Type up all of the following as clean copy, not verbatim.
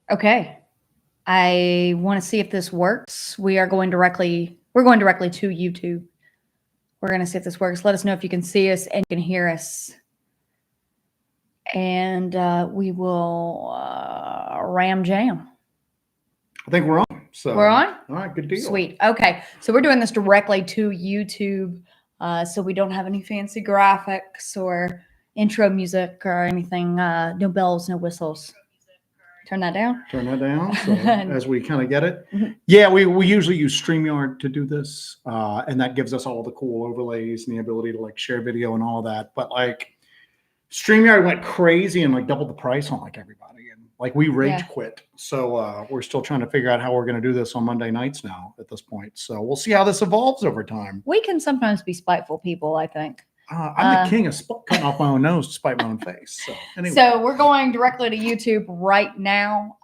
Okay. I want to see if this works. We're going directly to YouTube. We're going to see if this works. Let us know if you can see us and you can hear us. And we will ram jam. I think we're on. So we're on? All right, good deal. Sweet. Okay. So we're doing this directly to YouTube. So we don't have any fancy graphics or intro music or anything. No bells, no whistles. Turn that down. So as we kind of get it. Yeah, we usually use StreamYard to do this. And that gives us all the cool overlays and the ability to like share video and all that. But like StreamYard went crazy and like doubled the price on like everybody. And like we rage quit. So we're still trying to figure out how we're going to do this on Monday nights now at this point. So we'll see how this evolves over time. We can sometimes be spiteful people, I think. I'm the king of cutting off my own nose to spite my own face. So anyway. So we're going directly to YouTube right now.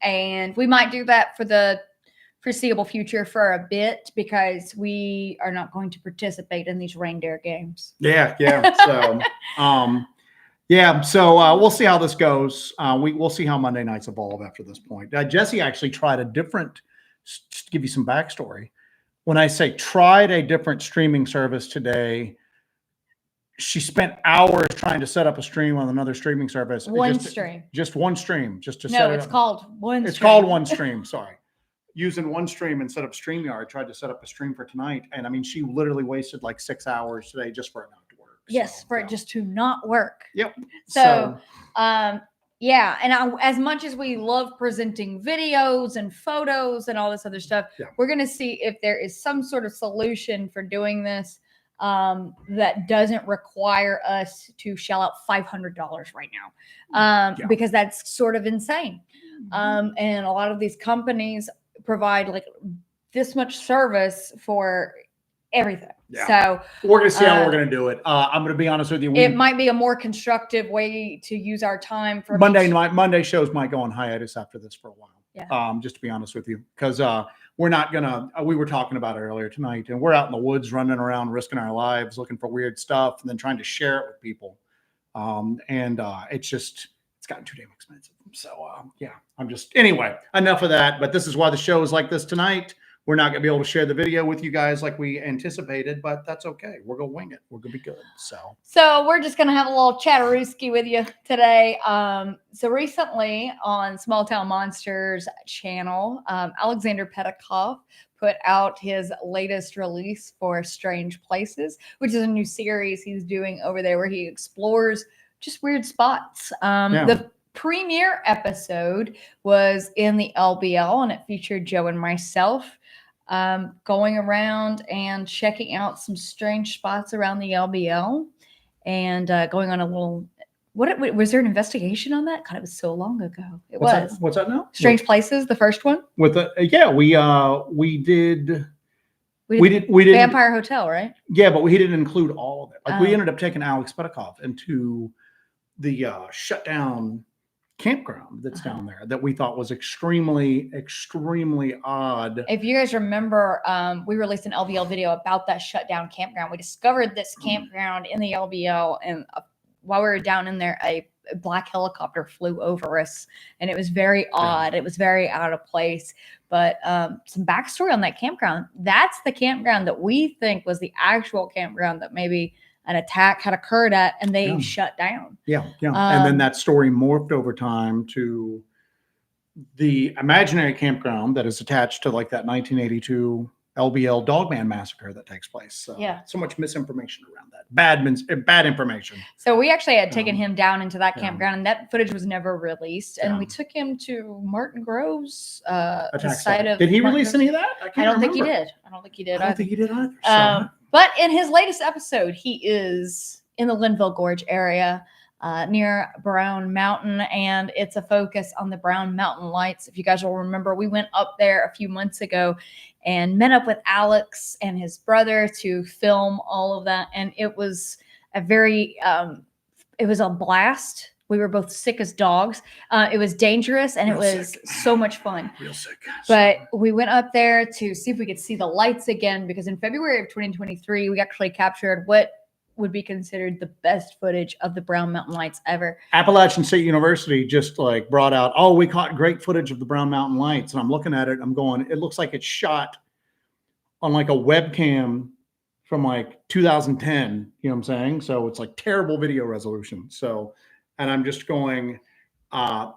And we might do that for the foreseeable future for a bit because we are not going to participate in these reindeer games. Yeah. So we'll see how this goes. We'll see how Monday nights evolve after this point. Jesse actually tried a different, just to give you some backstory. When I say tried a different streaming service today, she spent hours trying to set up a stream on another streaming service. Just one stream, just to set it up. It's called one. It's called one stream. Sorry, using one stream instead of StreamYard. Tried to set up a stream for tonight, and I mean, she literally wasted like 6 hours today just for it not to work. Yes, for it just to not work. Yep. So yeah, and as much as we love presenting videos and photos and all this other stuff, we're going to see if there is some sort of solution for doing this. That doesn't require us to shell out $500 right now, because that's sort of insane. And a lot of these companies provide like this much service for everything. Yeah. So we're going to see how we're going to do it. I'm going to be honest with you. It might be a more constructive way to use our time for Monday shows might go on hiatus after this for a while. Yeah. Just to be honest with you, because we're not gonna. We were talking about it earlier tonight, and we're out in the woods running around, risking our lives, looking for weird stuff, and then trying to share it with people. It's gotten too damn expensive. So anyway, enough of that. But this is why the show is like this tonight. We're not going to be able to share the video with you guys like we anticipated, but that's okay. We're going to wing it. We're going to be good. So we're just going to have a little chatterooski with you today. So recently on Small Town Monsters channel, Alexander Petikoff put out his latest release for Strange Places, which is a new series he's doing over there where he explores just weird spots. The premiere episode was in the LBL and it featured Joe and myself going around and checking out some strange spots around the LBL and going on a little. What was there an investigation on that? God, it was so long ago. What's that now? Strange Places, the first one. We did Vampire Hotel, right? Yeah, but he didn't include all of it. Like we ended up taking Alex Petikoff into the shut down campground that's down there that we thought was extremely odd. If you guys remember, we released an LBL video about that shut down campground. We discovered this campground in the LBL, and while we were down in there, a black helicopter flew over us, and it was very odd. It was very out of place. But some backstory on that campground. That's the campground that we think was the actual campground that maybe an attack had occurred at, and they shut down. And then that story morphed over time to the imaginary campground that is attached to like that 1982 LBL Dogman massacre that takes place. So much misinformation around that. Bad information. So we actually had taken him down into that campground, and that footage was never released. And we took him to Martin Grove's site of. Did he release any of that? I don't think he did. I don't think he did either. But in his latest episode, he is in the Linville Gorge area near Brown Mountain, and it's a focus on the Brown Mountain lights. If you guys will remember, we went up there a few months ago and met up with Alex and his brother to film all of that, and it was a blast. We were both sick as dogs. It was dangerous, and it was so much fun. Real sick. But we went up there to see if we could see the lights again, because in February of 2023, we actually captured what would be considered the best footage of the Brown Mountain Lights ever. Appalachian State University just like brought out, oh, we caught great footage of the Brown Mountain Lights. And I'm looking at it, I'm going, it looks like it's shot on like a webcam from like 2010, you know what I'm saying? So it's like terrible video resolution. So, and I'm just going, how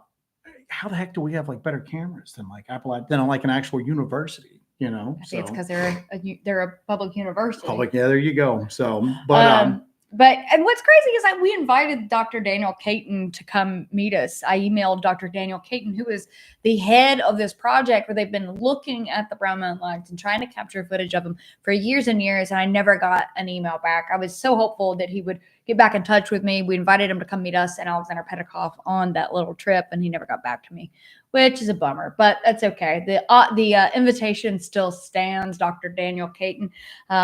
the heck do we have like better cameras than like than like an actual university, you know? I think it's because they're a public university. Public, yeah, there you go. So, but and what's crazy is that we invited Dr. Daniel Caton to come meet us. I emailed Dr. Daniel Caton, who is the head of this project where they've been looking at the Brown Mountain Lights and trying to capture footage of them for years and years. And I never got an email back. I was so hopeful that he would get back in touch with me. We invited him to come meet us and Alexander Petikoff on that little trip, and he never got back to me, which is a bummer, but that's okay. The invitation still stands, Dr. Daniel Caton.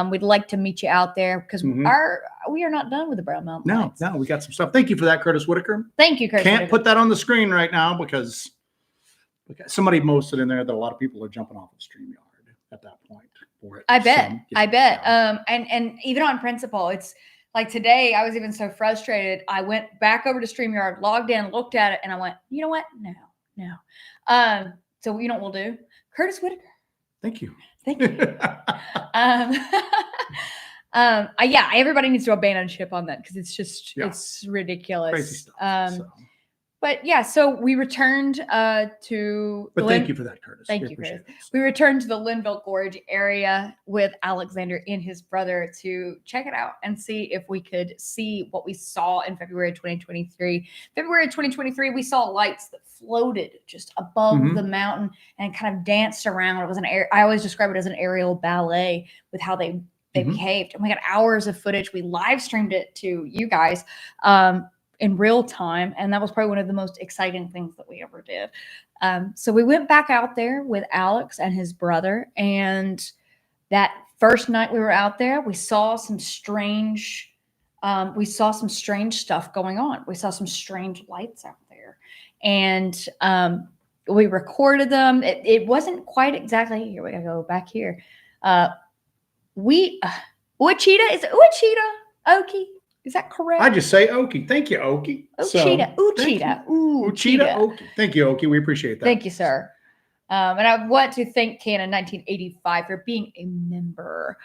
We'd like to meet you out there because we are not done with the Brown Mountain Lights. No, we got some stuff. Thank you for that, Curtis Whitaker. Thank you, Curtis. Can't put that on the screen right now because somebody posted in there that a lot of people are jumping off of StreamYard at that point for it. I bet. Yeah. And even on principle, it's like today, I was even so frustrated. I went back over to StreamYard, logged in, looked at it, and I went, you know what? No. So you know what we'll do? Curtis Whitaker. Thank you. Yeah, everybody needs to abandon ship on that because it's just it's ridiculous. Crazy stuff. But yeah, so we returned to. But thank you for that, Curtis. Thank you, Curtis. We returned to the Linville Gorge area with Alexander and his brother to check it out and see if we could see what we saw in February 2023. February 2023, we saw lights that floated just above the mountain and kind of danced around. It was I always describe it as an aerial ballet with how they behaved. And we got hours of footage. We live streamed it to you guys. In real time. And that was probably one of the most exciting things that we ever did. So we went back out there with Alex and his brother. And that first night we were out there, we saw some strange stuff going on. We saw some strange lights out there. And we recorded them. It wasn't quite exactly, here we gotta go back here. Uachita, is it Uachita? Okie? Is that correct? I just say Okie. Thank you, Okie. Uachita. Okie. Thank you, Okie. We appreciate that. Thank you, sir. And I want to thank Canon 1985 for being a member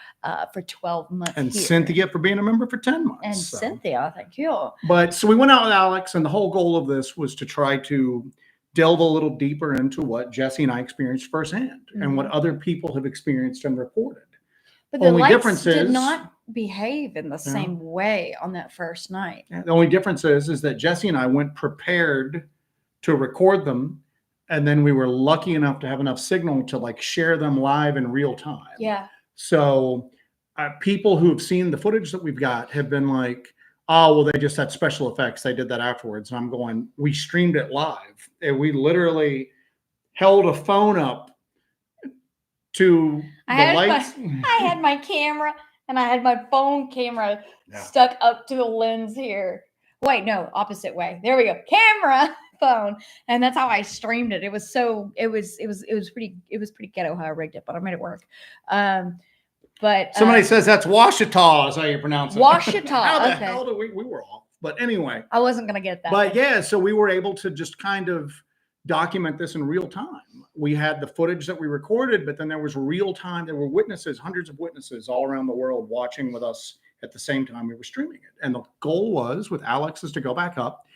for 12 months. And Cynthia for being a member for 10 months. And Cynthia, thank you. But so we went out with Alex, and the whole goal of this was to try to delve a little deeper into what Jesse and I experienced firsthand and what other people have experienced and reported. But the lights did not behave in the same way on that first night. The only difference is that Jesse and I went prepared to record them, and then we were lucky enough to have enough signal to like share them live in real time. Yeah. So people who have seen the footage that we've got have been like, oh, well, they just had special effects. They did that afterwards. And I'm going, we streamed it live. And we literally held a phone up to the lights. I had my camera and I had my phone camera stuck up to the lens here. Wait, no, opposite way. There we go. Camera, phone. And that's how I streamed it. It was pretty ghetto how I rigged it, but I made it work. But somebody says that's Washita is how you pronounce it. Washita. How the hell did we were off? But anyway. I wasn't gonna get that. But yeah, so we were able to just kind of document this in real time. We had the footage that we recorded, but then there was real time. There were witnesses, hundreds of witnesses all around the world watching with us at the same time we were streaming it. And the goal was with Alex is to go back up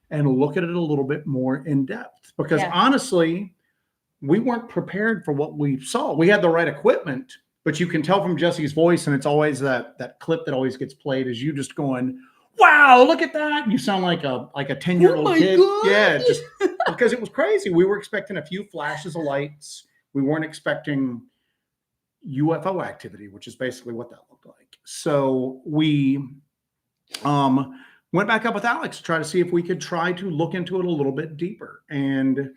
and look at it a little bit more in depth, because honestly, we weren't prepared for what we saw. We had the right equipment, but you can tell from Jesse's voice, and it's always that clip that always gets played is you just going, wow, look at that. You sound like a 10-year-old kid. God. Yeah, just because it was crazy. We were expecting a few flashes of lights. We weren't expecting UFO activity, which is basically what that looked like. So we went back up with Alex to try to see if we could try to look into it a little bit deeper. And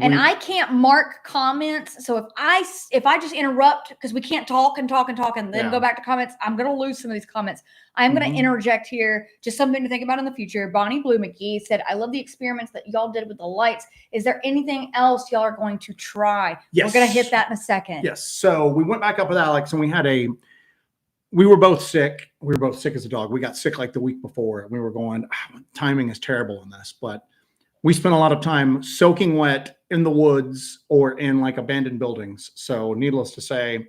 I can't mark comments. So if I just interrupt, because we can't talk and then go back to comments, I'm going to lose some of these comments. I'm going to interject here. Just something to think about in the future. Bonnie Blue McGee said, I love the experiments that y'all did with the lights. Is there anything else y'all are going to try? Yes. We're going to hit that in a second. Yes. So we went back up with Alex, and we had we were both sick. We were both sick as a dog. We got sick like the week before. And we were going, timing is terrible in this. But we spent a lot of time soaking wet in the woods or in like abandoned buildings. So needless to say,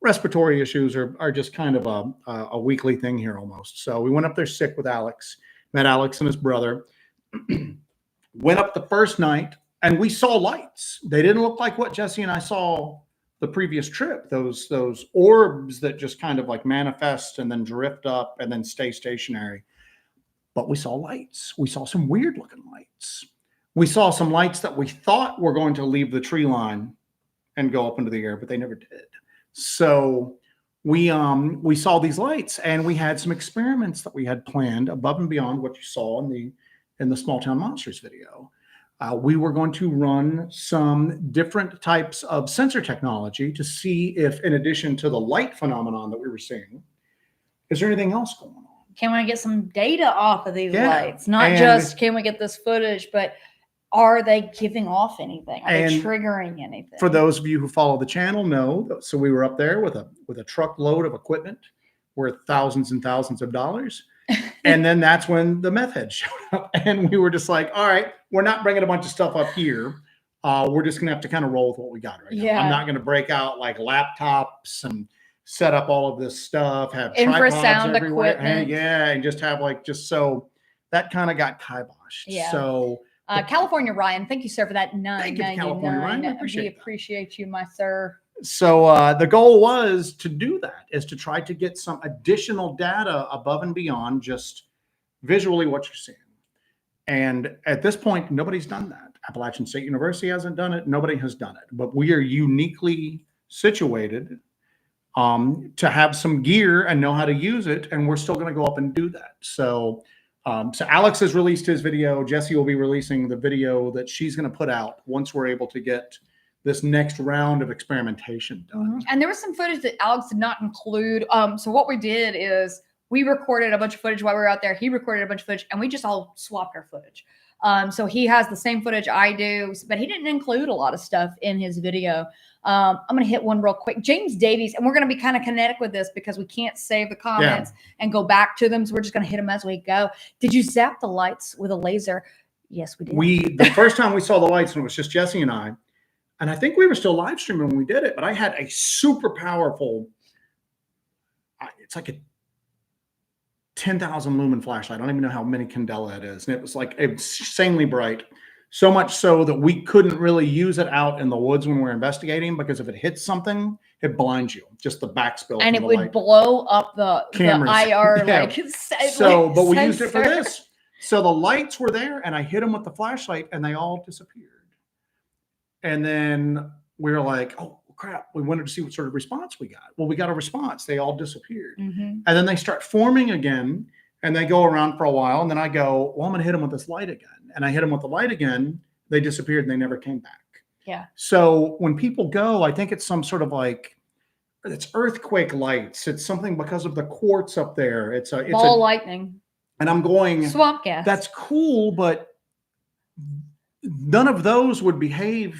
respiratory issues are just kind of a weekly thing here almost. So we went up there sick with Alex, met Alex and his brother, went up the first night, and we saw lights. They didn't look like what Jesse and I saw the previous trip. Those orbs that just kind of like manifest and then drift up and then stay stationary. But we saw lights. We saw some weird looking lights. We saw some lights that we thought were going to leave the tree line and go up into the air, but they never did. So we saw these lights, and we had some experiments that we had planned above and beyond what you saw in the Small Town Monsters video. We were going to run some different types of sensor technology to see if, in addition to the light phenomenon that we were seeing, is there anything else going on? Can we get some data off of these lights? Not just can we get this footage, but are they giving off anything? Are they triggering anything? For those of you who follow the channel, know. So we were up there with a truckload of equipment worth thousands and thousands of dollars. And then that's when the meth head showed up. And we were just like, all right, we're not bringing a bunch of stuff up here. We're just going to have to kind of roll with what we got right now. I'm not going to break out like laptops and set up all of this stuff, have infrasound everywhere. equipment. And just have so that kind of got kiboshed. Yeah. So California Ryan, thank you, sir, for that Thank you, California Ryan. We appreciate you, my sir. So the goal was to do that, is to try to get some additional data above and beyond just visually what you're seeing. And at this point, nobody's done that. Appalachian State University hasn't done it. Nobody has done it. But we are uniquely situated to have some gear and know how to use it. And we're still going to go up and do that. So Alex has released his video. Jesse will be releasing the video that she's going to put out once we're able to get this next round of experimentation done. And there was some footage that Alex did not include. So what we did is we recorded a bunch of footage while we were out there. He recorded a bunch of footage, and we just all swapped our footage. So he has the same footage I do, but he didn't include a lot of stuff in his video. I'm going to hit one real quick. James Davies, and we're going to be kind of kinetic with this because we can't save the comments and go back to them. So we're just going to hit them as we go. Did you zap the lights with a laser? Yes, we did. The first time we saw the lights, and it was just Jesse and I think we were still live streaming when we did it, but I had a super powerful, it's like a 10,000 lumen flashlight. I don't even know how many candela it is. And it was like insanely bright. So much so that we couldn't really use it out in the woods when we were investigating, because if it hits something, it blinds you. Just the backspill. And it would blow up the cameras. The IR. Yeah. But we used it for this. So the lights were there, and I hit them with the flashlight, and they all disappeared. And then we were like, oh, crap. We wanted to see what sort of response we got. Well, we got a response. They all disappeared. And then they start forming again, and they go around for a while. And then I go, well, I'm going to hit them with this light again. And I hit them with the light again. They disappeared, and they never came back. Yeah. So when people go, I think it's some sort of like, it's earthquake lights. It's something because of the quartz up there. It's ball lightning. And I'm going, swamp gas. That's cool, but none of those would behave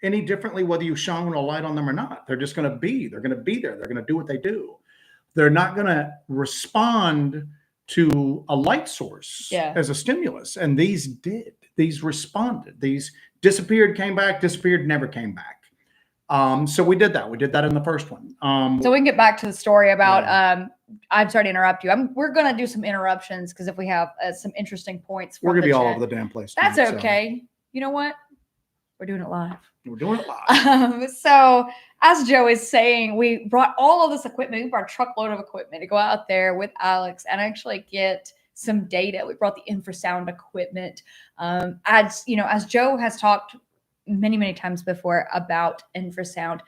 any differently whether you shone a light on them or not. They're just going to be. They're going to be there. They're going to do what they do. They're not going to respond to a light source as a stimulus. And these did. These responded. These disappeared, came back, disappeared, never came back. So we did that. We did that in the first one. So we can get back to the story about, I'm sorry to interrupt you. We're going to do some interruptions because if we have some interesting points. We're going to be all over the damn place. That's okay. So. You know what? We're doing it live. We're doing it live. So as Joe is saying, we brought all of this equipment. We brought a truckload of equipment to go out there with Alex and actually get some data. We brought the infrasound equipment. As you know, as Joe has talked many times before about infrasound,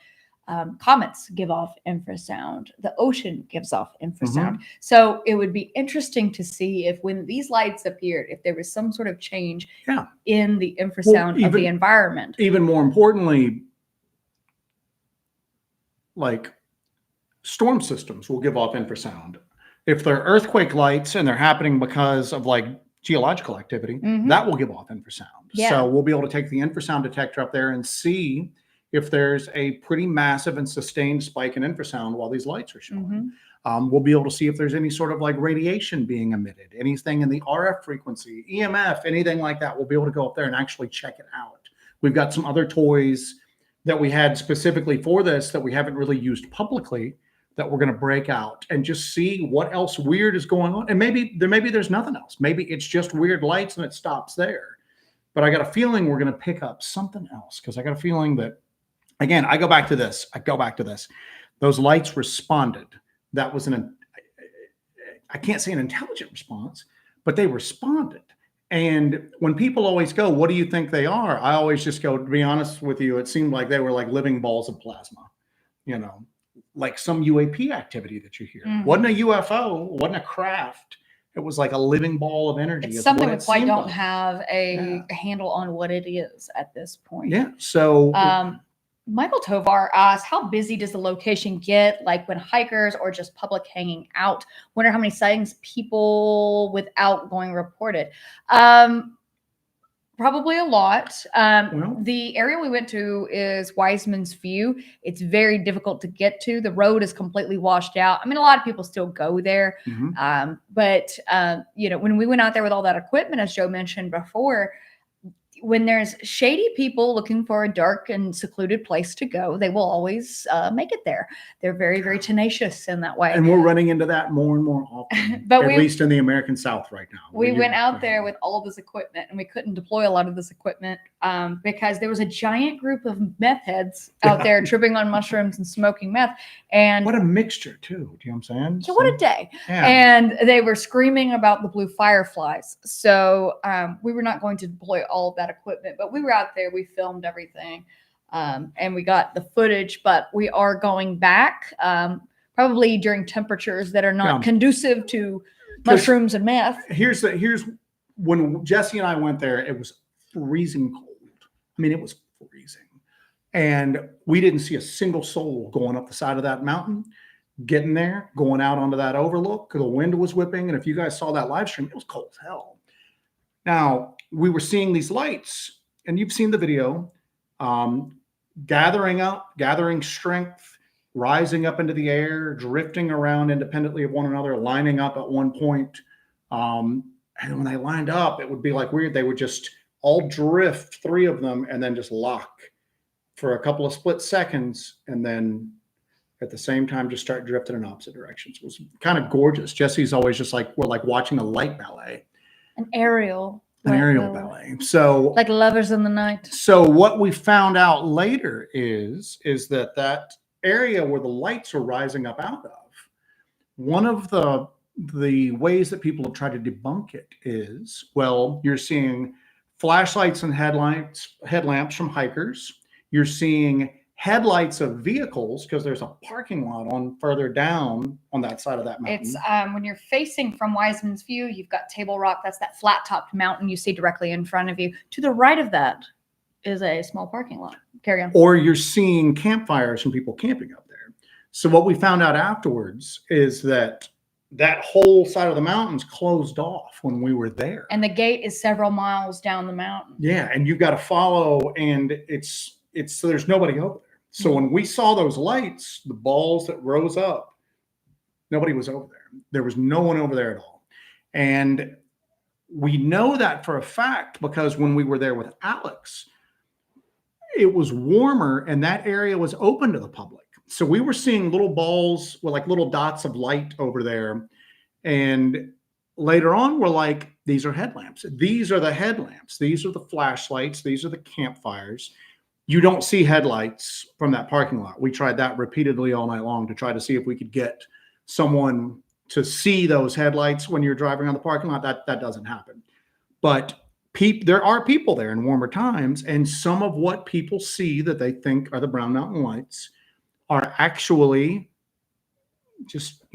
comets give off infrasound. The ocean gives off infrasound. So it would be interesting to see if when these lights appeared, if there was some sort of change in the infrasound of the environment. Even more importantly, like storm systems will give off infrasound. If they're earthquake lights and they're happening because of like geological activity, that will give off infrasound. So we'll be able to take the infrasound detector up there and see if there's a pretty massive and sustained spike in infrasound while these lights are showing. We'll be able to see if there's any sort of like radiation being emitted, anything in the RF frequency, EMF, anything like that. We'll be able to go up there and actually check it out. We've got some other toys that we had specifically for this that we haven't really used publicly that we're going to break out and just see what else weird is going on. And maybe there's nothing else. Maybe it's just weird lights and it stops there. But I got a feeling we're going to pick up something else, because I got a feeling that, again, I go back to this. Those lights responded. That was I can't say an intelligent response, but they responded. And when people always go, what do you think they are? I always just go, to be honest with you, it seemed like they were like living balls of plasma, like some UAP activity that you hear. Wasn't a UFO, wasn't a craft. It was like a living ball of energy. It's something we quite don't have a handle on what it is at this point. Yeah. So Michael Tovar asked, how busy does the location get, like when hikers or just public hanging out? Wonder how many sightings people without going reported. Probably a lot. The area we went to is Wiseman's View. It's very difficult to get to. The road is completely washed out. I mean, a lot of people still go there. But when we went out there with all that equipment, as Joe mentioned before, when there's shady people looking for a dark and secluded place to go, they will always make it there. They're very, very tenacious in that way. And we're running into that more and more often, at least in the American South right now. We went out there with all this equipment, and we couldn't deploy a lot of this equipment because there was a giant group of meth heads out there tripping on mushrooms and smoking meth. And what a mixture too. Do you know what I'm saying? So what a day. Yeah. And they were screaming about the blue fireflies. So we were not going to deploy all of that equipment, but we were out there. We filmed everything, and we got the footage. But we are going back probably during temperatures that are not conducive to mushrooms and meth. Here's when Jesse and I went there. It was freezing cold. I mean, it was freezing, and we didn't see a single soul going up the side of that mountain. Getting there, going out onto that overlook, the wind was whipping, and if you guys saw that live stream, it was cold as hell. Now, we were seeing these lights, and you've seen the video, gathering strength, rising up into the air, drifting around independently of one another, lining up at one point. And when they lined up, it would be like weird. They would just all drift, 3 of them, and then just lock for a couple of split seconds, and then at the same time just start drifting in opposite directions. It was kind of gorgeous. Jesse's always just like, we're like watching a light ballet. An aerial ballet. So like Lovers in the Night. So what we found out later is that area where the lights are rising up out of, one of the ways that people have tried to debunk it is, well, you're seeing flashlights and headlamps from hikers. You're seeing headlights of vehicles because there's a parking lot on further down on that side of that mountain. It's when you're facing from Wiseman's View, you've got Table Rock. That's that flat-topped mountain you see directly in front of you. To the right of that is a small parking lot. Carry on. Or you're seeing campfires from people camping up there. So what we found out afterwards is that whole side of the mountain's closed off when we were there. And the gate is several miles down the mountain. Yeah, and you've got to follow, and it's so there's nobody over there. So when we saw those lights, the balls that rose up, nobody was over there. There was no one over there at all. And we know that for a fact because when we were there with Alex, it was warmer and that area was open to the public. So we were seeing little balls with like little dots of light over there. And later on, we're like, these are headlamps. These are the headlamps. These are the flashlights. These are the campfires. You don't see headlights from that parking lot. We tried that repeatedly all night long to try to see if we could get someone to see those headlights when you're driving around the parking lot. That doesn't happen. But there are people there in warmer times, and some of what people see that they think are the Brown Mountain lights are actually just,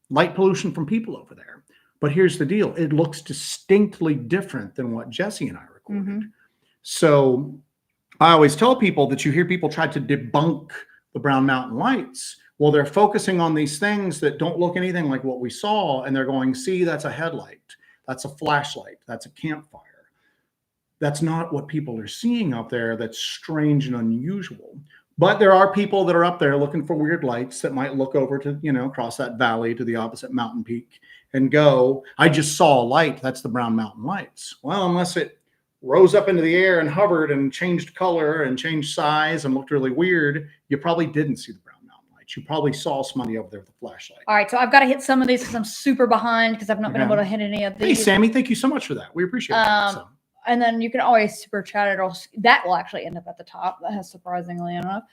light pollution from people over there. But here's the deal. It looks distinctly different than what Jesse and I recorded. Mm-hmm. So I always tell people that you hear people try to debunk the Brown Mountain lights. Well, they're focusing on these things that don't look anything like what we saw. And they're going, see, that's a headlight. That's a flashlight. That's a campfire. That's not what people are seeing out there. That's strange and unusual. But there are people that are up there looking for weird lights that might look over to, across that valley to the opposite mountain peak and go, I just saw a light. That's the Brown Mountain Lights. Well, unless it rose up into the air and hovered and changed color and changed size and looked really weird, you probably didn't see the Brown Mountain Lights. You probably saw somebody over there with a flashlight. All right, so I've got to hit some of these because I'm super behind because I've not been able to hit any of these. Hey, Sammy, thank you so much for that. We appreciate it. And then you can always super chat it, or that will actually end up at the top. That has surprisingly enough.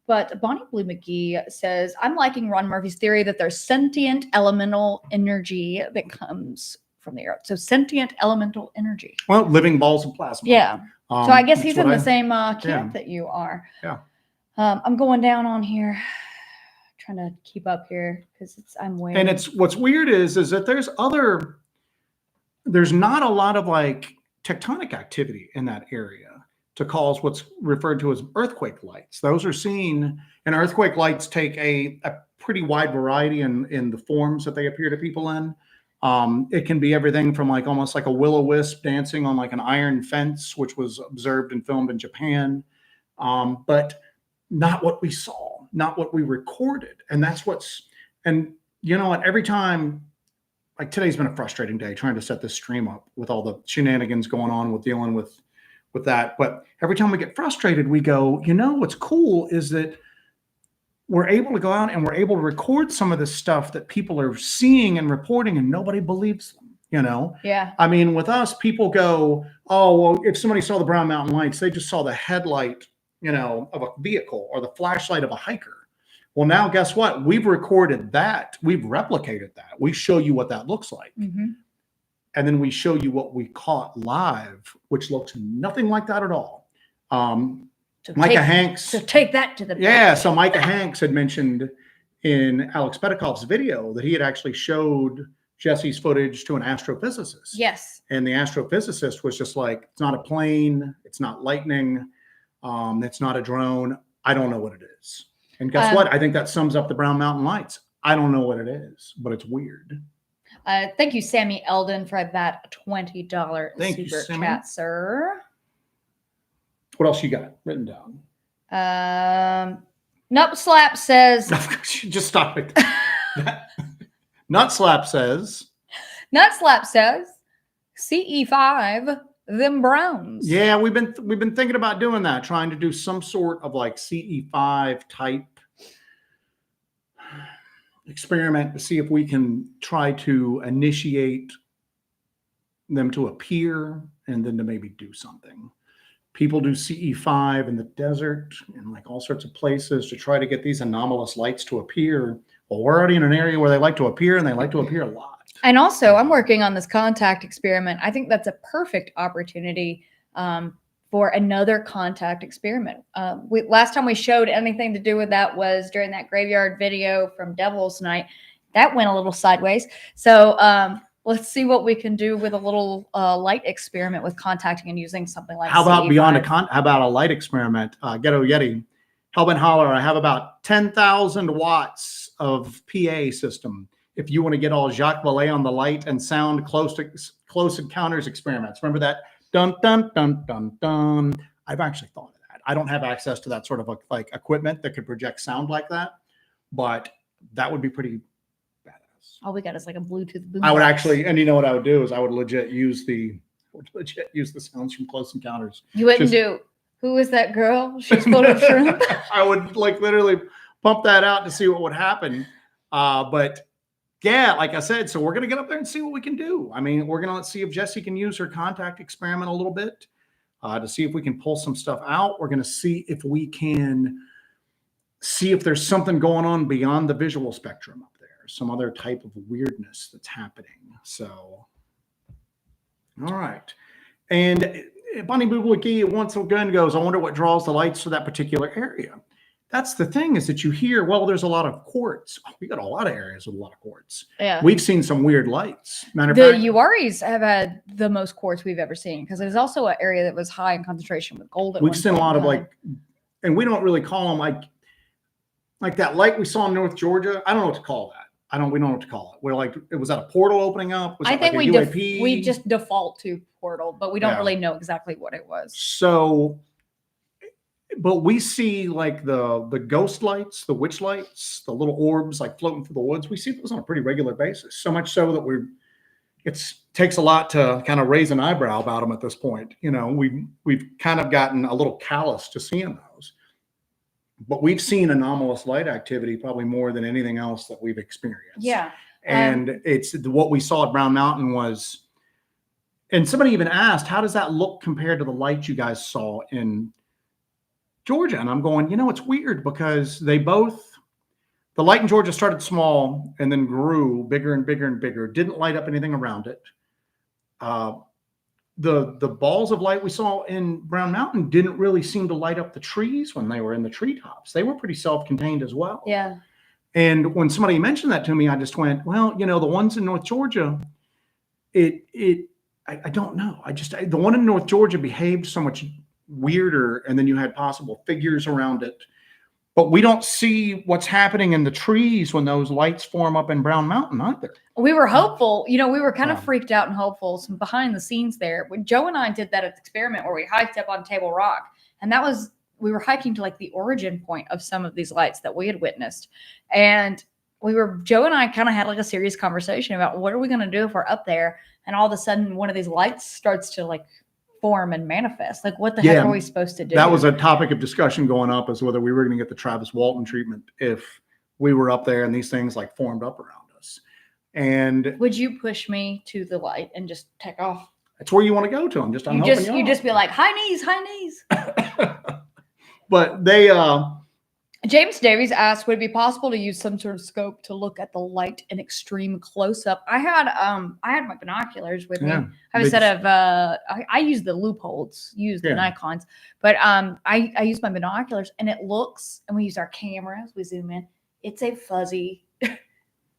But Bonnie Blue McGee says, I'm liking Ron Murphy's theory that there's sentient elemental energy that comes from the earth. So sentient elemental energy. Well, living balls of plasma. Yeah. So I guess he's in the same camp that you are. Yeah. I'm going down on here, trying to keep up here because I'm way. And what's weird is that there's not a lot of like tectonic activity in that area to cause what's referred to as earthquake lights. Those are seen, and earthquake lights take a pretty wide variety in the forms that they appear to people in. It can be everything from like almost like a will-o-wisp dancing on like an iron fence, which was observed and filmed in Japan, but not what we saw, not what we recorded. And that's and you know what, every time, like today's been a frustrating day trying to set this stream up with all the shenanigans going on with dealing with that. But every time we get frustrated, we go, what's cool is that we're able to go out and we're able to record some of this stuff that people are seeing and reporting and nobody believes them, Yeah. I mean, with us, people go, oh, well, if somebody saw the Brown Mountain Lights, they just saw the headlight, of a vehicle or the flashlight of a hiker. Well, now guess what? We've recorded that. We've replicated that. We show you what that looks like. Mm-hmm. And then we show you what we caught live, which looks nothing like that at all. Micah Hanks. So take that to the bank. Yeah. So Micah Hanks had mentioned in Alex Petikoff's video that he had actually showed Jesse's footage to an astrophysicist. Yes. And the astrophysicist was just like, it's not a plane. It's not lightning. It's not a drone. I don't know what it is. And guess what? I think that sums up the Brown Mountain Lights. I don't know what it is, but it's weird. Thank you, Sammy Eldon, for that $20 super chat, sir. What else you got written down? Nut Slap says. Just stop it. Nut Slap says. CE5, them Browns. Yeah, we've been thinking about doing that, trying to do some sort of like CE5 type experiment to see if we can try to initiate them to appear and then to maybe do something. People do CE5 in the desert and like all sorts of places to try to get these anomalous lights to appear. Well, we're already in an area where they like to appear, and they like to appear a lot. And also, I'm working on this contact experiment. I think that's a perfect opportunity for another contact experiment. Last time we showed anything to do with that was during that graveyard video from Devil's Night. That went a little sideways. So let's see what we can do with a little light experiment with contacting and using something like How about CE5. how about a light experiment? Ghetto Yeti, Hellbent Holler, I have about 10,000 watts of PA system. If you want to get all Jacques Vallée on the light and sound close encounters experiments. Remember that? Dun, dun, dun, dun, dun. I've actually thought of that. I don't have access to that sort of like equipment that could project sound like that, but that would be pretty badass. All we got is like a Bluetooth boom. I would actually, and you know what I would do is I would legit use the sounds from Close Encounters. You wouldn't do, who is that girl? She's full of shrimp. I would like literally pump that out to see what would happen. But yeah, like I said, so we're going to get up there and see what we can do. I mean, we're going to see if Jessie can use her contact experiment a little bit to see if we can pull some stuff out. We're going to see if we can see if there's something going on beyond the visual spectrum up there, some other type of weirdness that's happening. So, all right. And Bonnie Boo once again goes, I wonder what draws the lights to that particular area. That's the thing, is that you hear, well, there's a lot of quartz. We got a lot of areas with a lot of quartz. Yeah. We've seen some weird lights. Matter of The fact, Uaris have had the most quartz we've ever seen, because there's also an area that was high in concentration with gold. we've seen a lot of like, and we don't really call them like that light we saw in North Georgia. I don't know what to call that. We don't know what to call it. We're like, was that a portal opening up? Was I it think like we just default to portal, but we don't really know exactly what it was. So but we see like the ghost lights, the witch lights, the little orbs like floating through the woods. We see those on a pretty regular basis. So much so that it takes a lot to kind of raise an eyebrow about them at this point. You know, we've kind of gotten a little callous to seeing those. But we've seen anomalous light activity probably more than anything else that we've experienced. Yeah. And it's what we saw at Brown Mountain was, and somebody even asked, how does that look compared to the light you guys saw in Georgia? And I'm going, you know, it's weird because the light in Georgia started small and then grew bigger and bigger and bigger, didn't light up anything around it. The balls of light we saw in Brown Mountain didn't really seem to light up the trees when they were in the treetops. They were pretty self-contained as well. Yeah. And when somebody mentioned that to me, I just went, well, you know, the ones in North Georgia, I don't know. The one in North Georgia behaved so much weirder, and then you had possible figures around it. But we don't see what's happening in the trees when those lights form up in Brown Mountain either. We were hopeful, you know, we were kind of freaked out and hopeful. Some behind the scenes there. When Joe and I did that experiment where we hiked up on Table Rock, and we were hiking to like the origin point of some of these lights that we had witnessed. And Joe and I kind of had like a serious conversation about what are we going to do if we're up there and all of a sudden one of these lights starts to like form and manifest. Like, what the heck are we supposed to do? That was a topic of discussion going up, as whether we were going to get the Travis Walton treatment if we were up there and these things like formed up around us. And would you push me to the light and just take off? That's where you want to go to. You just be like, high knees. But they James Davies asked, would it be possible to use some sort of scope to look at the light in extreme close up? I had my binoculars with me. I have a set of I use the loopholes, the Nikons, but I use my binoculars, and it looks, and we use our cameras, we zoom in. It's a fuzzy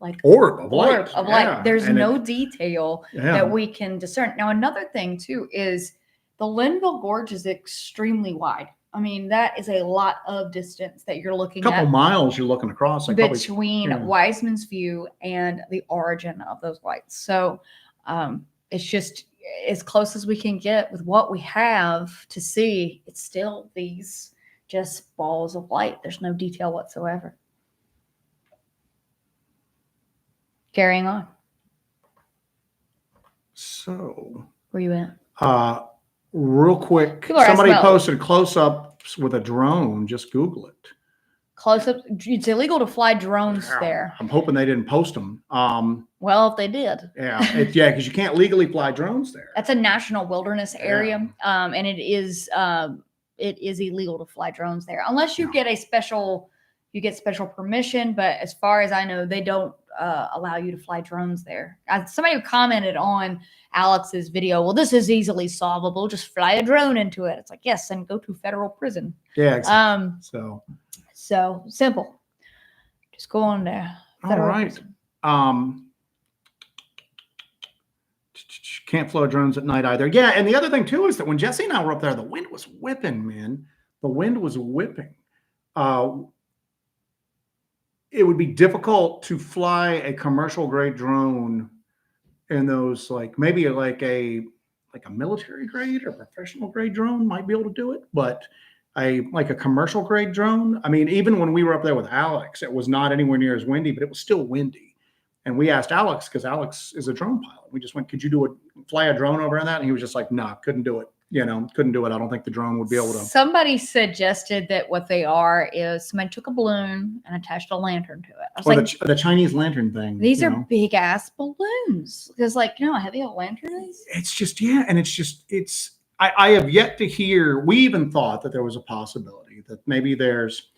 like orb of light. There's no detail that we can discern. Now, another thing too is the Linville Gorge is extremely wide. I mean, that is a lot of distance that you're looking at. A couple miles you're looking across. Between Wiseman's View and the origin of those lights. So it's just as close as we can get with what we have to see. It's still these just balls of light. There's no detail whatsoever. Carrying on. So. Where you at? Real quick, somebody posted close-ups with a drone. Just Google it. Close-up. It's illegal to fly drones there. I'm hoping they didn't post them. Well, if they did. Because you can't legally fly drones there. That's a national wilderness area, and it is illegal to fly drones there unless you get special permission. But as far as I know, they don't allow you to fly drones there. Somebody commented on Alex's video, well, this is easily solvable. Just fly a drone into it. It's like, yes, and go to federal prison. Yeah, exactly. So simple. Just go on there. All right. Can't fly drones at night either. Yeah, and the other thing too is that when Jesse and I were up there, the wind was whipping, man. The wind was whipping. It would be difficult to fly a commercial grade drone in those, like maybe like a military grade or professional grade drone might be able to do it, but a commercial grade drone. I mean, even when we were up there with Alex, it was not anywhere near as windy, but it was still windy. And we asked Alex, because Alex is a drone pilot. We just went, could you fly a drone over in that? And he was just like, no, couldn't do it. Couldn't do it. I don't think the drone would be able to. Somebody suggested that what they are is somebody took a balloon and attached a lantern to it. I was like, the Chinese lantern thing. These are big ass balloons. Because, how heavy a lantern is? It's just, and I have yet to hear. We even thought that there was a possibility that maybe there's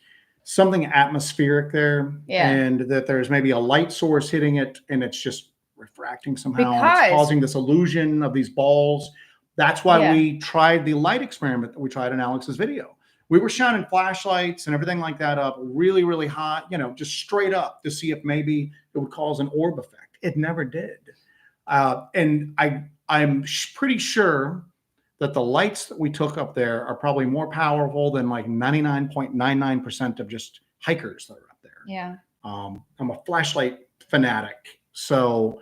something atmospheric there, and that there's maybe a light source hitting it, and it's just refracting somehow. And it's causing this illusion of these balls. That's why we tried the light experiment that we tried in Alex's video. We were shining flashlights and everything like that up really, really hot, just straight up to see if maybe it would cause an orb effect. It never did. And I'm pretty sure that the lights that we took up there are probably more powerful than like 99.99% of just hikers that are up there. Yeah. I'm a flashlight fanatic. So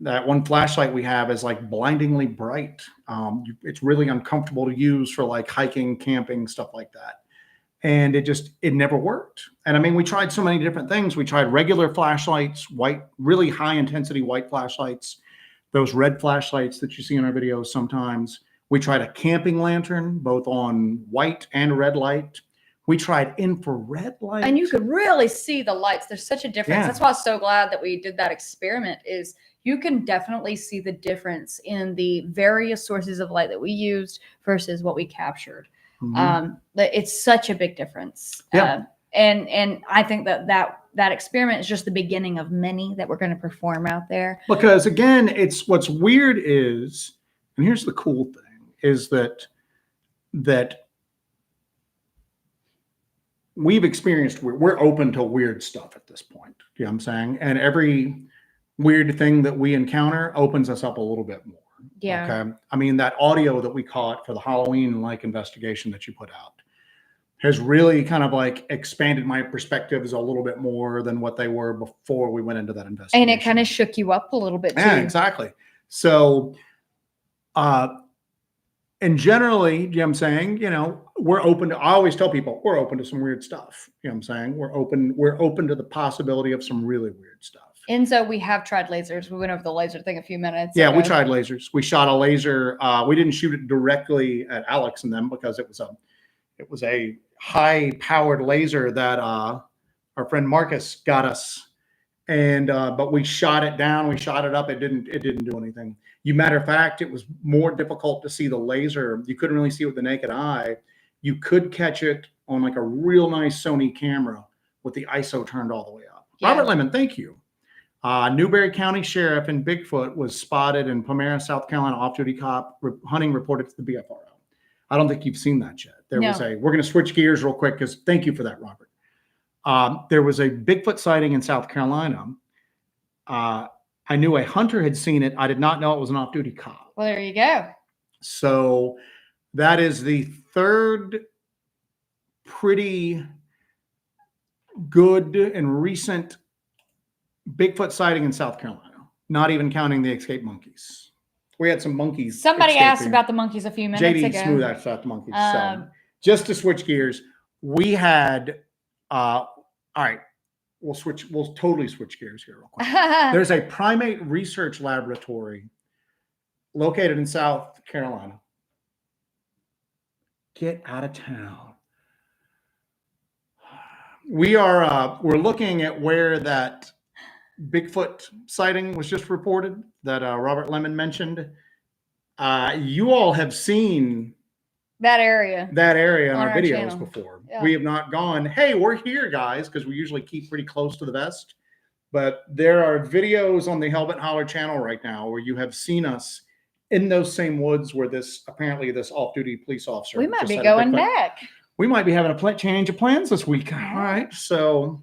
that one flashlight we have is like blindingly bright. It's really uncomfortable to use for like hiking, camping, stuff like that. and it never worked. And I mean, we tried so many different things. We tried regular flashlights, really high intensity white flashlights, those red flashlights that you see in our videos sometimes. We tried a camping lantern, both on white and red light. We tried infrared light. And you could really see the lights. There's such a difference. Yeah. That's why I'm so glad that we did that experiment, is you can definitely see the difference in the various sources of light that we used versus what we captured. It's such a big difference. Yeah. And I think that experiment is just the beginning of many that we're going to perform out there. Because again, what's weird is, and here's the cool thing, is that we've experienced, we're open to weird stuff at this point. You know what I'm saying? And every weird thing that we encounter opens us up a little bit more. Yeah. Okay. I mean, that audio that we caught for the Halloween investigation that you put out has really kind of expanded my perspectives a little bit more than what they were before we went into that investigation. And it kind of shook you up a little bit too. Yeah, exactly. So, and generally, you know what I'm saying, we're open to, I always tell people, we're open to some weird stuff. You know what I'm saying? We're open to the possibility of some really weird stuff. And so we have tried lasers. We went over the laser thing a few minutes ago. ago. We tried lasers. We shot a laser. We didn't shoot it directly at Alex and them because it was a high-powered laser that our friend Marcus got us. And but we shot it down. We shot it up. It didn't do anything. Matter of fact, it was more difficult to see the laser. You couldn't really see it with the naked eye. You could catch it on a real nice Sony camera with the ISO turned all the way up. Yeah. Robert Lemon, thank you. Newberry County Sheriff in Bigfoot was spotted in Palmyra, South Carolina. Off-duty cop hunting reported to the BFRO. I don't think you've seen that yet. We're going to switch gears real quick because thank you for that, Robert. There was a Bigfoot sighting in South Carolina. I knew a hunter had seen it. I did not know it was an off-duty cop. Well, there you go. So that is the third pretty good and recent Bigfoot sighting in South Carolina, not even counting the escaped monkeys. We had some monkeys. Somebody asked about the monkeys a few minutes ago. JD smooth asked about the monkeys. So just to switch gears, we had, all right, we'll totally switch gears here real quick. There's a primate research laboratory located in South Carolina. Get out of town. We're looking at where that Bigfoot sighting was just reported that Robert Lemon mentioned. You all have seen that area in our videos channel. Before. Yeah. We have not gone, hey, we're here, guys, because we usually keep pretty close to the vest. But there are videos on the Helmet Holler channel right now where you have seen us in those same woods where this off-duty police officer. We might be going back. We might be having a change of plans this week. All right. So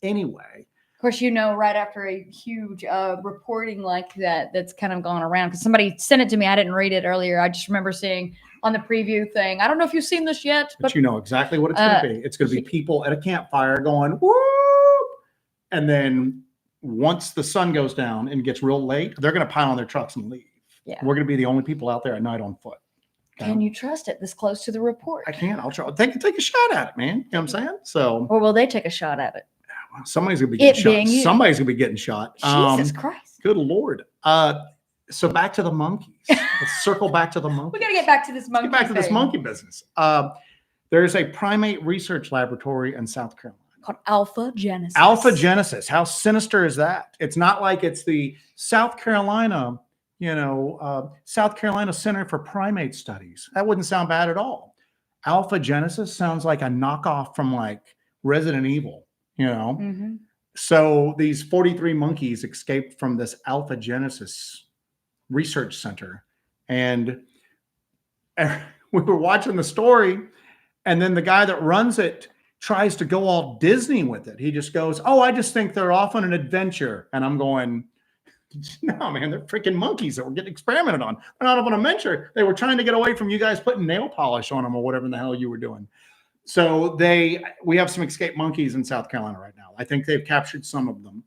anyway. Of course, right after a huge reporting like that's kind of gone around, because somebody sent it to me. I didn't read it earlier. I just remember seeing on the preview thing. I don't know if you've seen this yet. But you know exactly what it's going to be. It's going to be people at a campfire going, whoop! And then once the sun goes down and gets real late, they're going to pile on their trucks and leave. Yeah. We're going to be the only people out there at night on foot. Okay? Can you trust it this close to the report? I can. I'll try. They can take a shot at it, man. You know what I'm saying? So. Or will they take a shot at it? Somebody's gonna be getting shot. Somebody's gonna be getting shot. Jesus Christ! Good Lord. So back to the monkeys. Let's circle back to the monkeys. We gotta get back to this monkey. Let's get back to this monkey business. There's a primate research laboratory in South Carolina called Alpha Genesis. Alpha Genesis. How sinister is that? It's not like it's the South Carolina, South Carolina Center for Primate Studies. That wouldn't sound bad at all. Alpha Genesis sounds like a knockoff from Resident Evil. Mm-hmm. So these 43 monkeys escaped from this Alpha Genesis research center. And we were watching the story, and then the guy that runs it tries to go all Disney with it. He just goes, oh, I just think they're off on an adventure. And I'm going, no, man, they're freaking monkeys that were getting experimented on. They're not off on an adventure. They were trying to get away from you guys putting nail polish on them or whatever in the hell you were doing. So we have some escaped monkeys in South Carolina right now. I think they've captured some of them.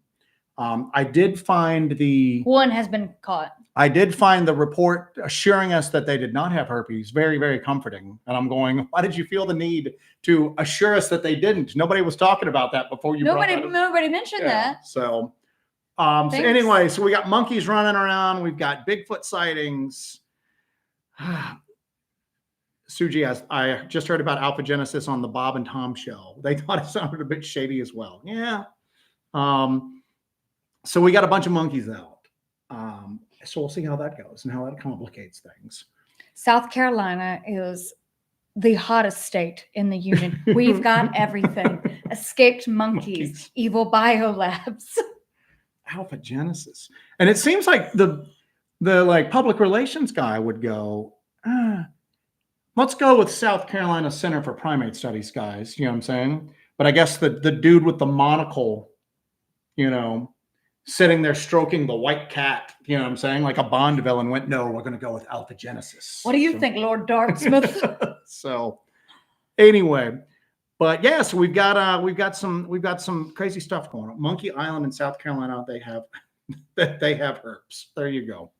I did find one has been caught. I did find the report assuring us that they did not have herpes. Very, very comforting. And I'm going, why did you feel the need to assure us that they didn't? Nobody was talking about that before you. Nobody mentioned that. So, anyway, so we got monkeys running around. We've got Bigfoot sightings. Suji, I just heard about Alpha Genesis on the Bob and Tom show. They thought it sounded a bit shady as well. Yeah. So we got a bunch of monkeys out. So we'll see how that goes and how that complicates things. South Carolina is the hottest state in the union. We've got everything. Escaped monkeys, evil biolabs. Alpha Genesis. And it seems like the like public relations guy would go, let's go with South Carolina Center for Primate Studies, guys. You know what I'm saying? But I guess the dude with the monocle, you know, sitting there stroking the white cat, you know what I'm saying? Like a Bond villain went, no, we're going to go with Alpha Genesis. What do you think, Lord Dartmouth? So anyway, but yeah, so we've got some crazy stuff going on. Monkey Island in South Carolina, they have herps. There you go.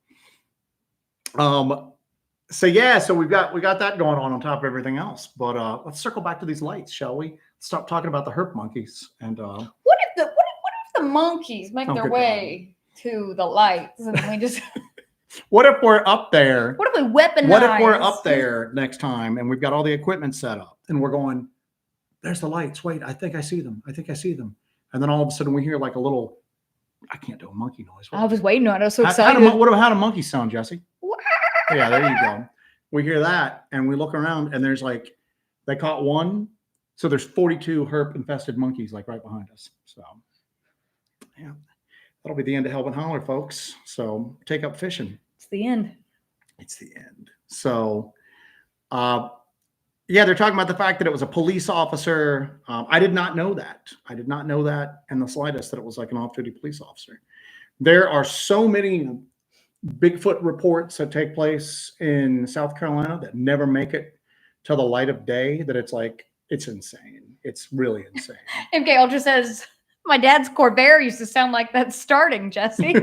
So yeah, so we got that going on top of everything else. But let's circle back to these lights, shall we? Stop talking about the herp monkeys. And what if the monkeys make their way to the lights and we just what if we're up there? What if we weaponize? What if we're up there next time and we've got all the equipment set up and we're going, there's the lights. Wait, I think I see them. And then all of a sudden we hear like a little, I can't do a monkey noise. I was waiting on it. I was so excited. How do monkeys sound, Jesse? Yeah, there you go. We hear that and we look around and there's like, they caught one. So there's 42 herp infested monkeys like right behind us. So yeah, that'll be the end of Help and Holler, folks. So take up fishing. It's the end. It's the end. So, yeah, they're talking about the fact that it was a police officer. I did not know that. I did not know that in the slightest, that it was like an off-duty police officer. There are so many Bigfoot reports that take place in South Carolina that never make it to the light of day that it's like, it's insane. It's really insane. MK Ultra says, my dad's Corvair used to sound like that starting, Jesse.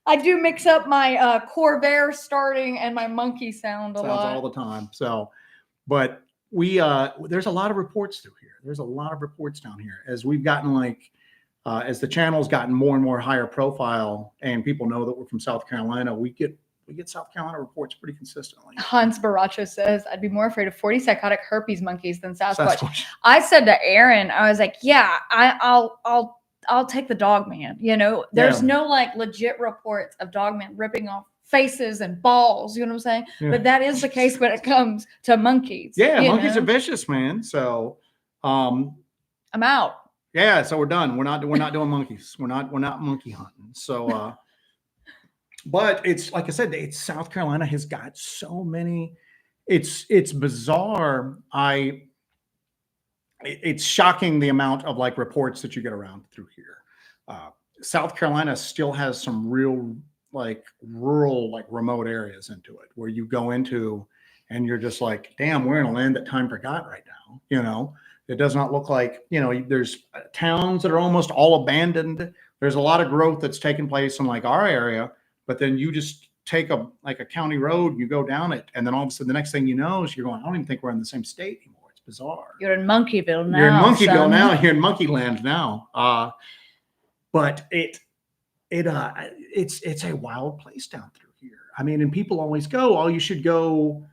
I do mix up my Corvair starting and my monkey sound a lot. All the time. So, but there's a lot of reports through here. There's a lot of reports down here as we've gotten as the channel's gotten more and more higher profile and people know that we're from South Carolina, we get South Carolina reports pretty consistently. Hans Baracho says, I'd be more afraid of 40 psychotic herpes monkeys than Sasquatch. I said to Aaron, I was like, yeah, I'll take the Dogman. You know, there's no like legit reports of Dogman ripping off faces and balls. You know what I'm saying? Yeah. But that is the case when it comes to monkeys. Yeah, monkeys are vicious, man. So I'm out. Yeah, so we're done. We're not doing monkeys. We're not monkey hunting. So but it's like I said, it's South Carolina has got so many. It's bizarre. It's shocking the amount of like reports that you get around through here. South Carolina still has some real like rural, like remote areas into it where you go into and you're just like, damn, we're in a land that time forgot right now. You know, it does not look like, you know, there's towns that are almost all abandoned. There's a lot of growth that's taking place in like our area. But then you just take a county road, you go down it, and then all of a sudden the next thing you know is you're going, I don't even think we're in the same state anymore. It's bizarre. You're in Monkeyville now. You're in Monkeyville now. You're in Monkeyland now. But it's a wild place down through here. I mean, and people always go, oh, you should go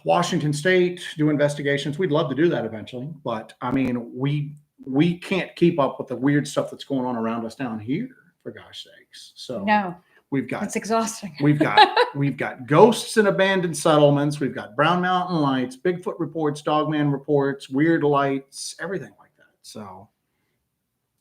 Washington State, do investigations. We'd love to do that eventually. But I mean, we can't keep up with the weird stuff that's going on around us down here. For gosh sakes. So no, it's exhausting. we've got ghosts in abandoned settlements. We've got Brown Mountain lights, Bigfoot reports, Dogman reports, weird lights, everything like that. So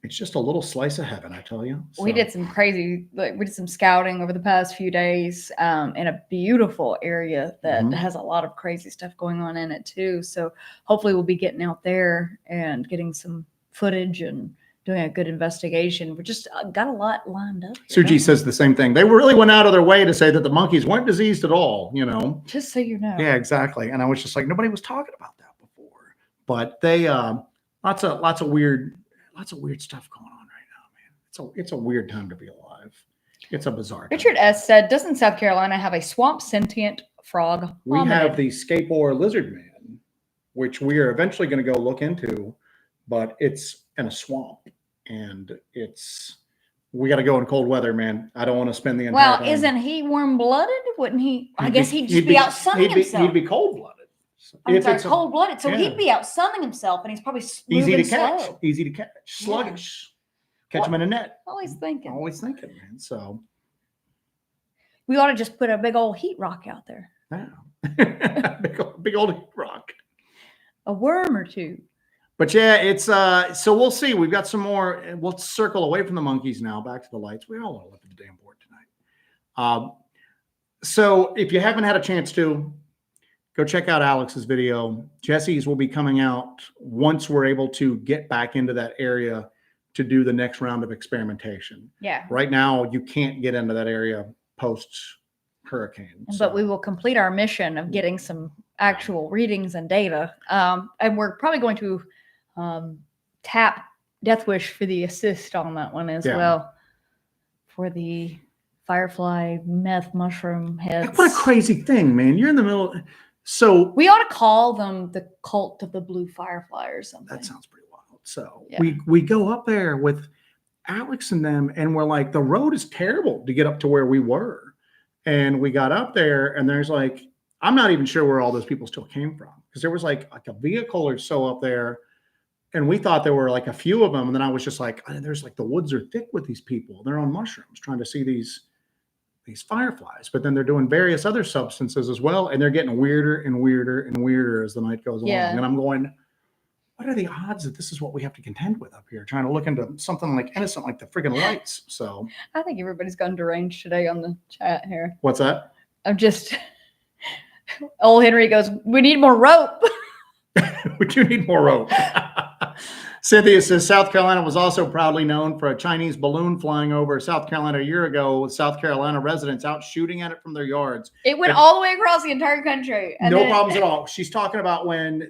it's just a little slice of heaven, I tell you. So. We did some scouting over the past few days in a beautiful area that has a lot of crazy stuff going on in it too. So hopefully we'll be getting out there and getting some footage and doing a good investigation. We just got a lot lined up. Suji says the same thing. They really went out of their way to say that the monkeys weren't diseased at all, you know. Just so you know. Yeah, exactly. And I was just like, nobody was talking about that before. But they lots of weird stuff going on it's a weird time to be alive. It's a bizarre time. Richard S. said, doesn't South Carolina have a swamp sentient frog? We have the Skateboard Lizard Man, which we are eventually going to go look into, but it's in a swamp, and we got to go in cold weather, man. I don't want to spend the entire time. Isn't he warm-blooded? Wouldn't he? I guess he'd just be out sunning himself. He'd be cold-blooded. I'm sorry, cold-blooded. So he'd be out sunning himself, and he's probably easy to catch. Easy to catch. Sluggish. Catch him in a net. Always thinking, man. So we ought to just put a big old heat rock out there. Yeah. big old heat rock. A worm or two. But yeah, it's so we'll see. We've got some more. We'll circle away from the monkeys now, back to the lights. We all want to look at the damn board tonight. So if you haven't had a chance to, go check out Alex's video. Jesse's will be coming out once we're able to get back into that area to do the next round of experimentation. Yeah. Right now, you can't get into that area post hurricane. But we will complete our mission of getting some actual readings and data. And we're probably going to tap Death Wish for the assist on that one as well. For the firefly meth mushroom heads. What a crazy thing, man. You're in the middle. So we ought to call them the cult of the blue firefly or something. That sounds pretty wild. So we go up there with Alex and them, and we're like, the road is terrible to get up to where we were. And we got up there, and there's like, I'm not even sure where all those people still came from, because there was like a vehicle or so up there, and we thought there were like a few of them. And then I was just like, there's like, the woods are thick with these people. They're on mushrooms trying to see these fireflies, but then they're doing various other substances as well, and they're getting weirder and weirder and weirder as the night goes along. And I'm going, what are the odds that this is what we have to contend with up here, trying to look into something like innocent like the friggin' lights? So I think everybody's gone deranged today on the chat here. What's that? I'm just old Henry goes, we need more rope. We do need more rope. Cynthia says South Carolina was also proudly known for a Chinese balloon flying over South Carolina a year ago, with South Carolina residents out shooting at it from their yards. It went all the way across the entire country. No problems at all. She's talking about when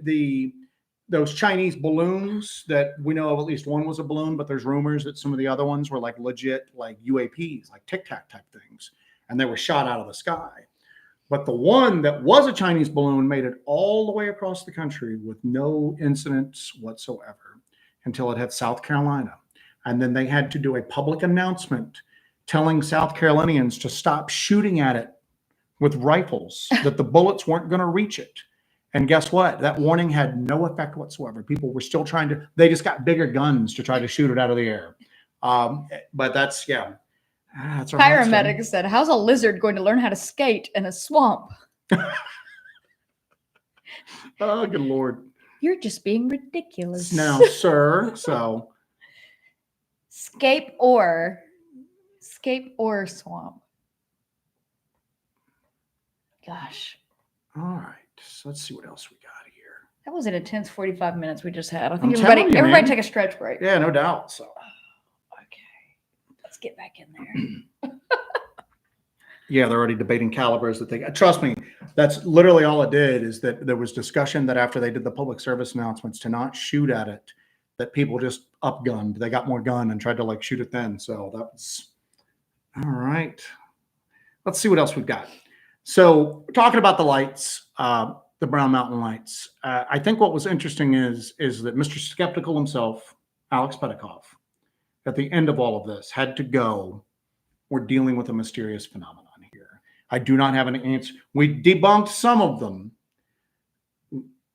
those Chinese balloons that we know of, at least one was a balloon, but there's rumors that some of the other ones were like legit, like UAPs, like Tic Tac type things, and they were shot out of the sky. But the one that was a Chinese balloon made it all the way across the country with no incidents whatsoever until it hit South Carolina. And then they had to do a public announcement telling South Carolinians to stop shooting at it with rifles, that the bullets weren't going to reach it. And guess what? That warning had no effect whatsoever. People were still they just got bigger guns to try to shoot it out of the air. But that's Paramedic said, how's a lizard going to learn how to skate in a swamp? Oh, good Lord. You're just being ridiculous. Now, sir, so. Scape or swamp. Gosh. All right. So let's see what else we got here. That was an intense 45 minutes we just had. I think everybody take a stretch break. Yeah, no doubt. So. Okay. Let's get back in there. Yeah, they're already debating calibers that they got. Trust me, that's literally all it did, is that there was discussion that after they did the public service announcements to not shoot at it, that people just upgunned. They got more gun and tried to like shoot it then. So that was all right. Let's see what else we've got. So talking about the lights, the Brown Mountain lights. I think what was interesting is that Mr. Skeptical himself, Alex Petikoff, at the end of all of this had to go, we're dealing with a mysterious phenomenon here. I do not have an answer. We debunked some of them.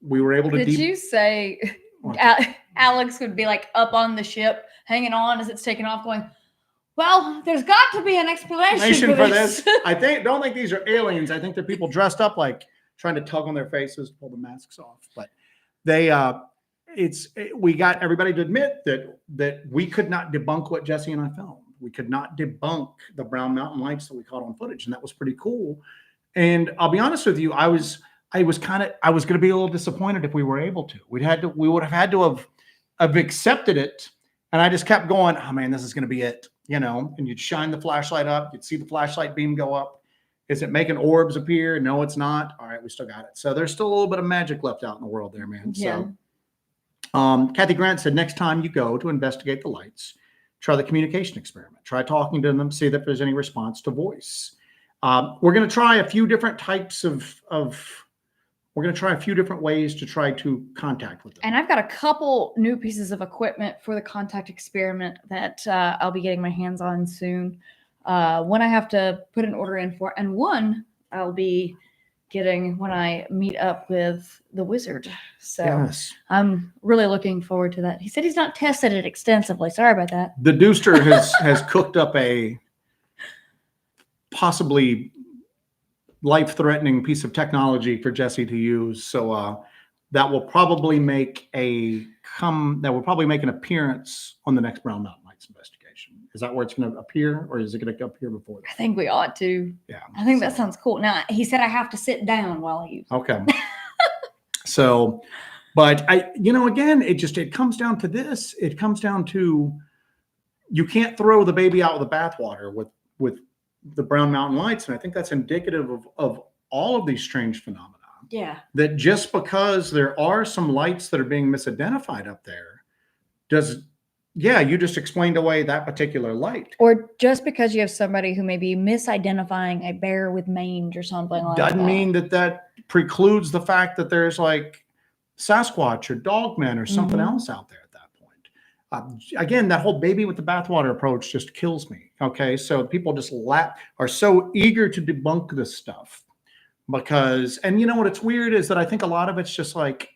We were able to. Did you say Alex would be like up on the ship, hanging on as it's taking off, going, well, there's got to be an explanation for this. I don't think these are aliens. I think they're people dressed up like trying to tug on their faces to pull the masks off. But we got everybody to admit that we could not debunk what Jesse and I filmed. We could not debunk the Brown Mountain lights that we caught on footage, and that was pretty cool. And I'll be honest with you, I was going to be a little disappointed if we were able to. We would have had to have accepted it. And I just kept going, oh man, this is going to be it, and you'd shine the flashlight up. You'd see the flashlight beam go up. Is it making orbs appear? No, it's not. All right, we still got it. So there's still a little bit of magic left out in the world there, man. Yeah. So Kathy Grant said, next time you go to investigate the lights, try the communication experiment. Try talking to them, see if there's any response to voice. We're going to try a few different types we're going to try a few different ways to try to contact with them. And I've got a couple new pieces of equipment for the contact experiment that I'll be getting my hands on soon. One I have to put an order in for, and one I'll be getting when I meet up with the wizard. So yes. I'm really looking forward to that. He said he's not tested it extensively. Sorry about that. The Dooster has cooked up a possibly life-threatening piece of technology for Jesse to use. So that will probably make an appearance on the next Brown Mountain Lights investigation. Is that where it's going to appear, or is it going to appear before that? I think we ought to. Yeah. I think that sounds cool. Now, he said I have to sit down while I use it. Okay. So, but again, it comes down to this. It comes down to, you can't throw the baby out with the bathwater with the Brown Mountain Lights. And I think that's indicative of all of these strange phenomena. Yeah. That just because there are some lights that are being misidentified up there, you just explained away that particular light. Or just because you have somebody who may be misidentifying a bear with mange or something like that. Doesn't mean that precludes the fact that there's like Sasquatch or Dogman or something else out there at that point. Again, that whole baby with the bathwater approach just kills me. Okay, so people just are so eager to debunk this stuff because, and you know what? It's weird is that I think a lot of it's just like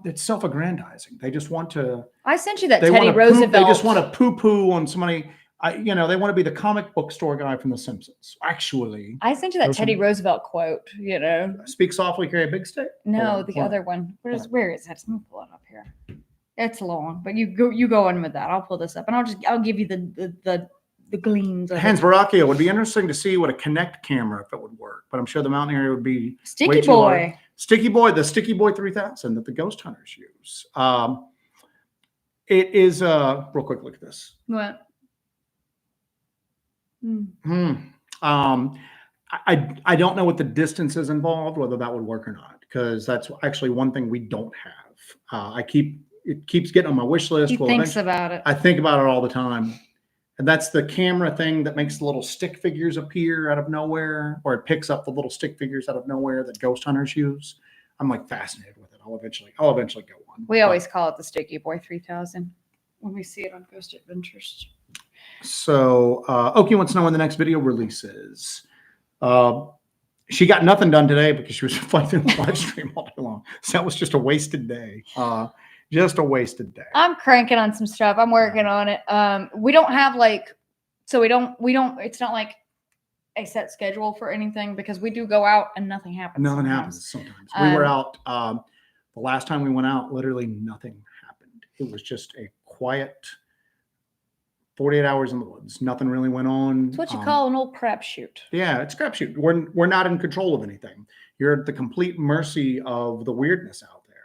it's self-aggrandizing. They just want to. I sent you that Teddy Roosevelt. They just want to poo-poo on somebody. They want to be the comic book store guy from The Simpsons. Actually, I sent you that Teddy Roosevelt quote. Speak softly, carry a big stick. No, the other one. Where is it? Let me pull it up here. It's long, but you go on with that. I'll pull this up, and I'll give you the gleams. Hans Baracchio, would be interesting to see what a Kinect camera, if it would work, but I'm sure the mountain area would be Sticky Boy. Sticky Boy, the Sticky Boy 3000 that the ghost hunters use. It is real quick. Look at this. What? I don't know what the distance is involved, whether that would work or not, because that's actually one thing we don't have. It keeps getting on my wish list. He thinks about it. I think about it all the time. And that's the camera thing that makes the little stick figures appear out of nowhere, or it picks up the little stick figures out of nowhere that ghost hunters use. I'm like fascinated with it. I'll eventually go on. We always call it the Sticky Boy 3000 when we see it on Ghost Adventures. So Oki wants to know when the next video releases. She got nothing done today because she was fighting the live stream all day long. So that was just a wasted day. Just a wasted day. I'm cranking on some stuff. I'm working on it. We don't have it's not like a set schedule for anything because we do go out and nothing happens. Nothing happens sometimes. We were out, the last time we went out, literally nothing happened. It was just a quiet 48 hours in the woods. Nothing really went on. It's what you call an old crapshoot. Yeah, it's crapshoot. We're not in control of anything. You're at the complete mercy of the weirdness out there.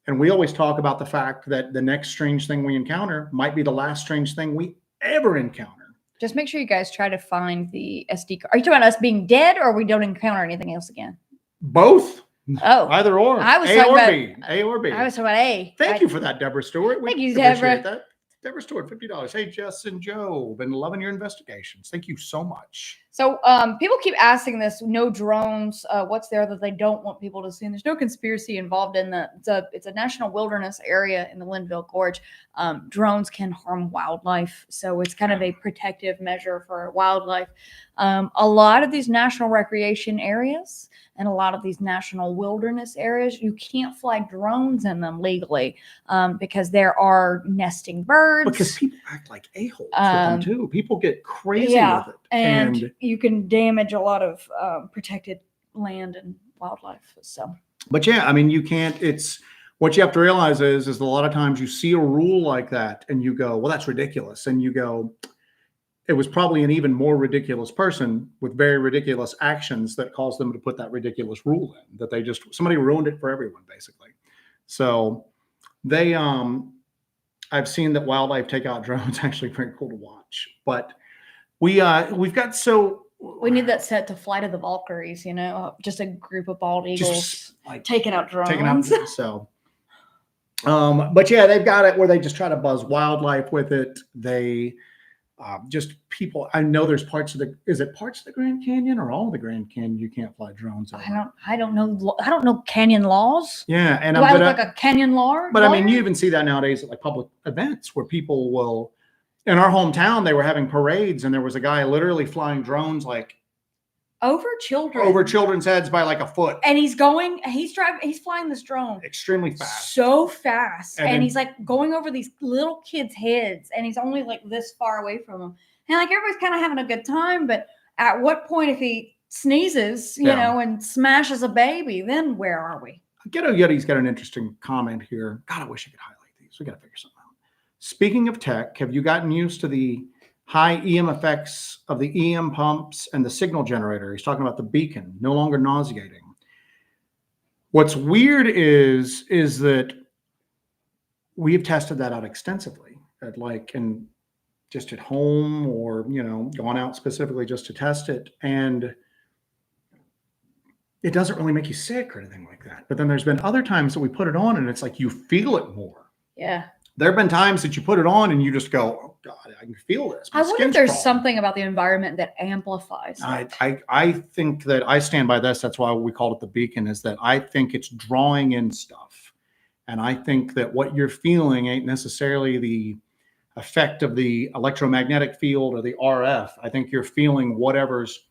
And we always talk about the fact that the next strange thing we encounter might be the last strange thing we ever encounter. Just make sure you guys try to find the SD card. Are you talking about us being dead, or we don't encounter anything else again? Both. Oh, either or. I was A talking or about B. A or B. I was talking about A. Thank you for that, Deborah Stewart. Thank you, appreciate Deborah. that. Deborah Stewart, $50. Hey, Jess and Joe, been loving your investigations. Thank you so much. So people keep asking this, no drones, what's there that they don't want people to see? And there's no conspiracy involved in that. It's a national wilderness area in the Linville Gorge. Drones can harm wildlife. So it's kind of a protective measure for wildlife. A lot of these national recreation areas and a lot of these national wilderness areas, you can't fly drones in them legally because there are nesting birds. Because people act like a-holes with them too. People get crazy with it. And you can damage a lot of protected land and wildlife. So, but yeah, I mean, you can't. It's what you have to realize is a lot of times you see a rule like that and you go, well, that's ridiculous. And you go, it was probably an even more ridiculous person with very ridiculous actions that caused them to put that ridiculous rule in. That somebody ruined it for everyone, basically. So they, I've seen that wildlife takeout drones actually very cool to watch, but we've got we need that set to Flight of the Valkyries, just a group of bald eagles taking out drones. So But yeah, they've got it where they just try to buzz wildlife with it. They just people. I know there's parts of is it parts of the Grand Canyon or all of the Grand Canyon you can't fly drones over? I don't know. I don't know canyon laws. Yeah, and Do I look like a canyon law? But I mean, you even see that nowadays at like public events where people will. In our hometown, they were having parades, and there was a guy literally flying drones like over children's heads by like a foot. And he's flying this drone extremely fast. So fast. And he's like going over these little kids' heads, and he's only like this far away from them. And like everybody's kind of having a good time, but at what point if he sneezes, you know, and smashes a baby, then where are we? Ghetto Yeti's got an interesting comment here. God, I wish I could highlight these. We got to figure something out. Speaking of tech, have you gotten used to the high EM effects of the EM pumps and the signal generator? He's talking about the beacon, no longer nauseating. What's weird is that we've tested that out extensively at and just at home or, you know, gone out specifically just to test it. And it doesn't really make you sick or anything like that. But then there's been other times that we put it on and it's like you feel it more. Yeah. There have been times that you put it on and you just go, oh God, I can feel this. I wonder if there's something about the environment that amplifies it. I think that I stand by this. That's why we called it the beacon, is that I think it's drawing in stuff. And I think that what you're feeling ain't necessarily the effect of the electromagnetic field or the RF. I think you're feeling whatever's.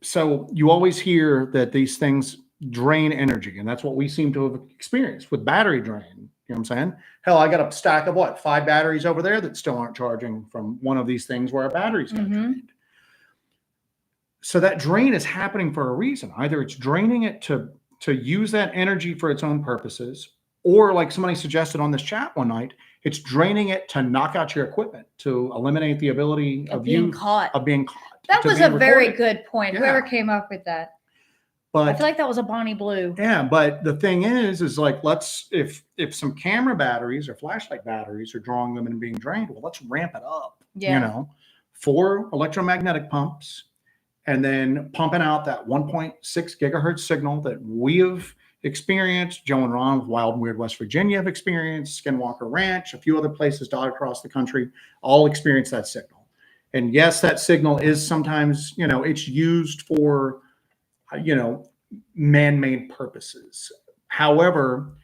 So you always hear that these things drain energy, and that's what we seem to have experienced with battery drain. You know what I'm saying? Hell, I got a stack of 5 batteries over there that still aren't charging from one of these things where our batteries got drained. So that drain is happening for a reason. Either it's draining it to use that energy for its own purposes, or like somebody suggested on this chat one night, it's draining it to knock out your equipment, to eliminate the ability of being caught. That was a very good point. Yeah. Whoever came up with that. But I feel like that was a Bonnie Blue. Yeah, but the thing is like, if some camera batteries or flashlight batteries are drawing them and being drained, well, let's ramp it up. Yeah. You know, 4 electromagnetic pumps, and then pumping out that 1.6 gigahertz signal that we have experienced. Joe and Ron with Wild and Weird West Virginia have experienced. Skinwalker Ranch, a few other places dotted across the country, all experience that signal. And yes, that signal is sometimes, you know, it's used for, you know, man-made purposes. However,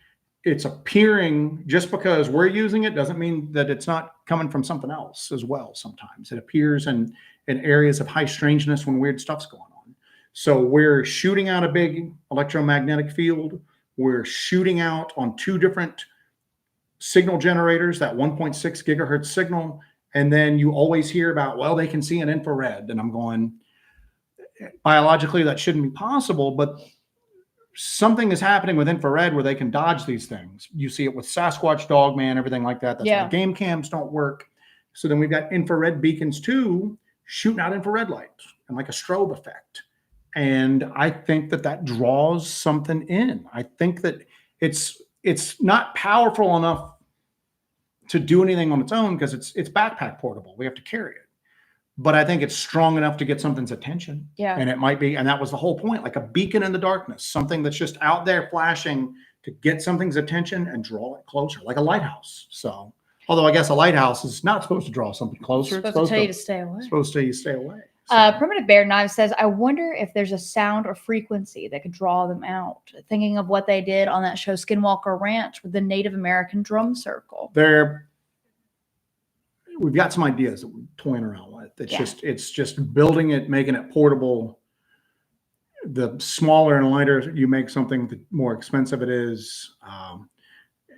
it's appearing, just because we're using it doesn't mean that it's not coming from something else as well. Sometimes it appears in areas of high strangeness when weird stuff's going on. So we're shooting out a big electromagnetic field. We're shooting out on 2 different signal generators, that 1.6 gigahertz signal. And then you always hear about, well, they can see an infrared. And I'm going, biologically, that shouldn't be possible, but something is happening with infrared where they can dodge these things. You see it with Sasquatch, Dogman, everything like that. That's why game cams don't work. So then we've got infrared beacons too, shooting out infrared light and like a strobe effect. And I think that draws something in. I think that it's not powerful enough to do anything on its own because it's backpack portable. We have to carry it. But I think it's strong enough to get something's attention. Yeah. And it might be, and that was the whole point, like a beacon in the darkness, something that's just out there flashing to get something's attention and draw it closer, like a lighthouse. So, although I guess a lighthouse is not supposed to draw something closer. It's supposed to tell you to stay away. It's supposed to tell you to stay away. So. Primitive Bear Knives says, I wonder if there's a sound or frequency that could draw them out. Thinking of what they did on that show Skinwalker Ranch with the Native American drum circle. We've got some ideas that we're toying around with. It's just building it, making it portable. The smaller and lighter you make something, the more expensive it is.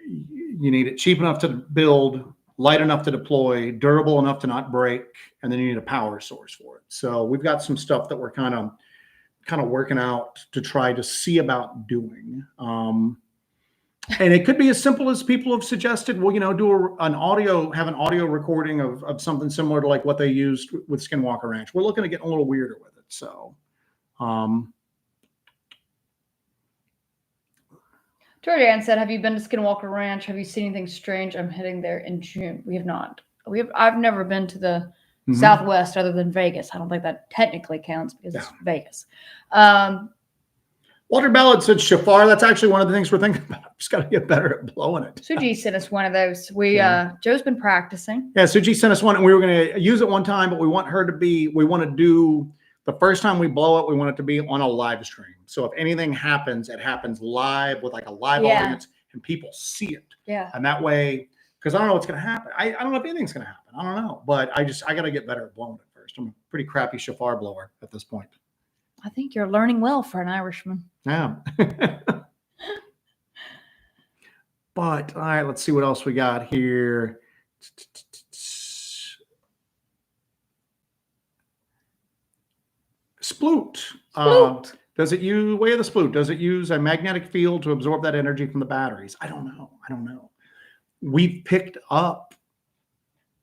You need it cheap enough to build, light enough to deploy, durable enough to not break, and then you need a power source for it. So we've got some stuff that we're kind of working out to try to see about doing. And it could be as simple as people have suggested, well, you know, have an audio recording of something similar to like what they used with Skinwalker Ranch. We're looking to get a little weirder with it. So, Jordan said, have you been to Skinwalker Ranch? Have you seen anything strange? I'm heading there in June. We have not. I've never been to the Southwest other than Vegas. I don't think that technically counts because it's Vegas. Walter Ballard said shofar. That's actually one of the things we're thinking about. Just got to get better at blowing it. Suji sent us one of those. Joe's been practicing. Yeah, Suji sent us one, and we were going to use it one time, but we want to do the first time we blow it, we want it to be on a live stream. So if anything happens, it happens live with like a live audience, and people see it. Yeah. And that way, because I don't know what's going to happen. I don't know if anything's going to happen. I don't know, but I got to get better at blowing it first. I'm a pretty crappy shofar blower at this point. I think you're learning well for an Irishman. Yeah. But all right, let's see what else we got here. Sploot. Does it use way of the sploot? Does it use a magnetic field to absorb that energy from the batteries? I don't know. We've picked up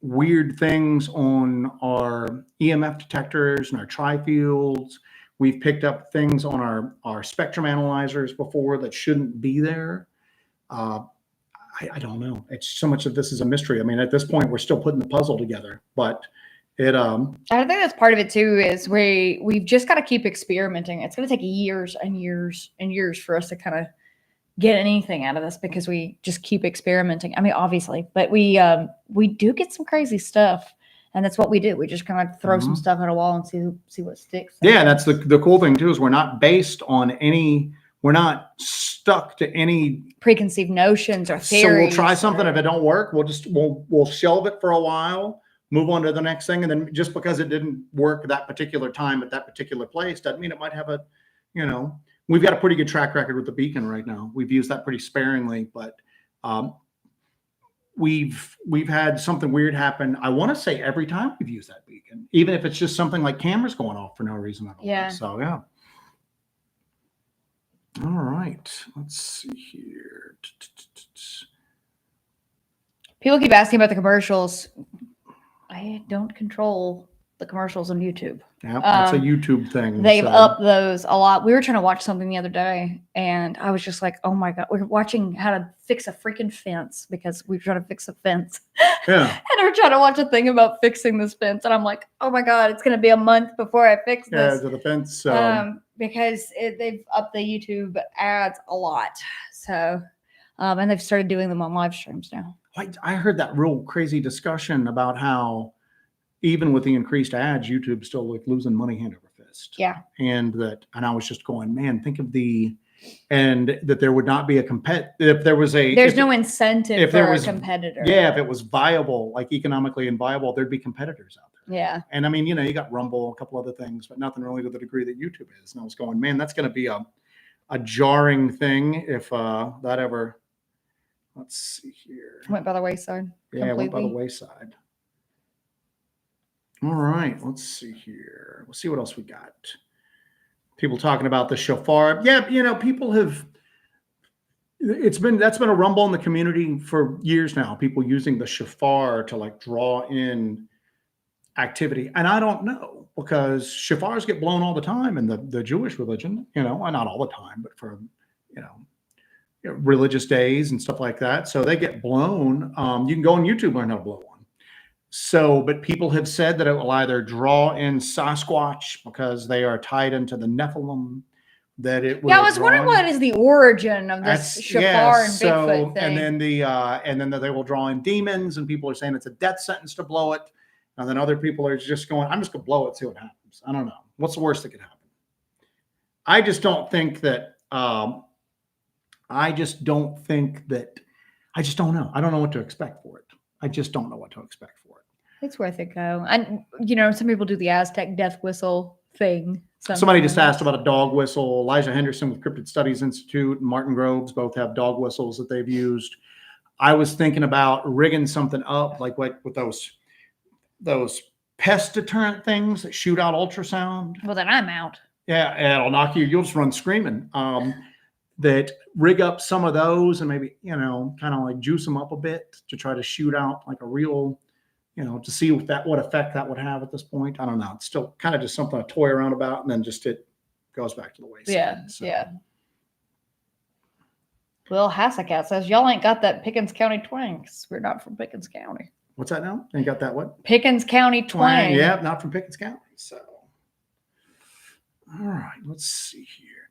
weird things on our EMF detectors and our tri-fields. We've picked up things on our spectrum analyzers before that shouldn't be there. I don't know. It's so much of this is a mystery. I mean, at this point, we're still putting the puzzle together, but it. I think that's part of it too. Is we've just got to keep experimenting. It's going to take years and years and years for us to kind of get anything out of this because we just keep experimenting. I mean, obviously, but we do get some crazy stuff. And that's what we do. We just kind of throw some stuff at a wall and see what sticks. Yeah, that's the cool thing too, is we're not based on we're not stuck to any preconceived notions or theories. So we'll try something. If it don't work, we'll shelve it for a while, move on to the next thing. And then just because it didn't work that particular time at that particular place doesn't mean it might have we've got a pretty good track record with the beacon right now. We've used that pretty sparingly, but we've had something weird happen. I want to say every time we've used that beacon, even if it's just something like cameras going off for no reason at all. Yeah. So yeah. All right. Let's see here. People keep asking about the commercials. I don't control the commercials on YouTube. Yeah, that's a YouTube thing. They've upped those a lot. We were trying to watch something the other day, and I was just like, oh my God, we're watching how to fix a freaking fence because we're trying to fix a fence. Yeah. And we're trying to watch a thing about fixing this fence. And I'm like, oh my God, it's going to be a month before I fix this. Yeah, to the fence. Because they've upped the YouTube ads a lot. So, and they've started doing them on live streams now. I heard that real crazy discussion about how even with the increased ads, YouTube's still like losing money hand over fist. Yeah. And I was just going, man, think of and that there would not be if there was there's no incentive for a competitor. Yeah. If it was viable, like economically and viable, there'd be competitors out there. Yeah. And I mean, you got Rumble, a couple other things, but nothing really to the degree that YouTube is. And I was going, man, that's going to be a jarring thing if that ever, let's see here. Went by the wayside. Yeah, it went by the wayside. All right, let's see here. We'll see what else we got. People talking about the shofar. Yeah, people have. That's been a rumble in the community for years now. People using the shofar to like draw in activity, and I don't know because shofars get blown all the time in the Jewish religion. Not all the time, but for religious days and stuff like that. So they get blown. You can go on YouTube and learn how to blow one. So, but people have said that it will either draw in Sasquatch because they are tied into the Nephilim. That it will. Yeah, I was wondering what is the origin of this shofar and Bigfoot thing. And then they will draw in demons, and people are saying it's a death sentence to blow it. And then other people are just going, I'm just gonna blow it, see what happens. I don't know. What's the worst that could happen? I just don't know. I don't know what to expect for it. I just don't know what to expect for it. It's worth a go. And, some people do the Aztec death whistle thing. Somebody just asked about a dog whistle. Elijah Henderson with Cryptid Studies Institute and Martin Groves both have dog whistles that they've used. I was thinking about rigging something up like with those pest deterrent things that shoot out ultrasound. Well, then I'm out. Yeah, it'll knock you. You'll just run screaming. That rig up some of those and maybe, kind of like juice them up a bit to try to shoot out like a real, to see what effect that would have at this point. I don't know. It's still kind of just something to toy around about, and then just it goes back to the wayside. Yeah, so. Yeah. Will Hassacat says, y'all ain't got that Pickens County twang. We're not from Pickens County. What's that now? Ain't got that what? Pickens County twang. Yeah, not from Pickens County. So, all right, let's see here.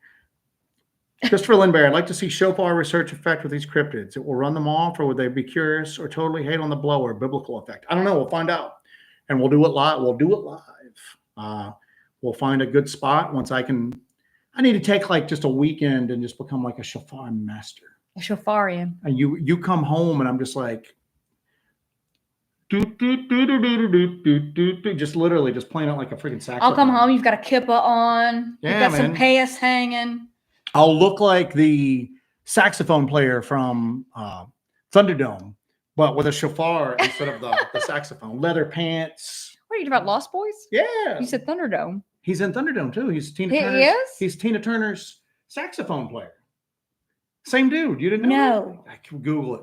Christopher Lindbergh, I'd like to see shofar research effect with these cryptids. It will run them off, or would they be curious or totally hate on the blower? Biblical effect. I don't know. We'll find out, and we'll do it live. We'll find a good spot once I can. I need to take like just a weekend and just become like a shofar master. A shofarian. And you come home and I'm just like, just literally just playing it like a freaking saxophone. I'll come home. You've got a kippah on. Yeah, you've got man. some payas hanging. I'll look like the saxophone player from Thunderdome, but with a shofar instead of the saxophone. Leather pants. What are you talking about, Lost Boys? Yeah. You said Thunderdome. He's in Thunderdome too. He's Tina He Turner's, is? He's Tina Turner's saxophone player. Same dude. You didn't know? No. I can Google it.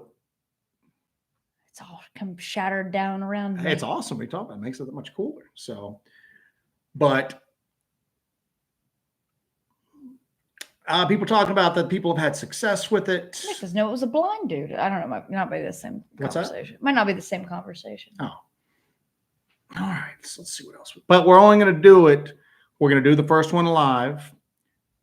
It's all come shattered down around me. It's awesome. We talk about it. It makes it that much cooler. So, but people talking about that people have had success with it. Because no, it was a blind dude. I don't know. It might not be the same What's that? conversation. Might not be the same conversation. Oh. All right. So let's see what else. But we're only going to do it. We're going to do the first one live.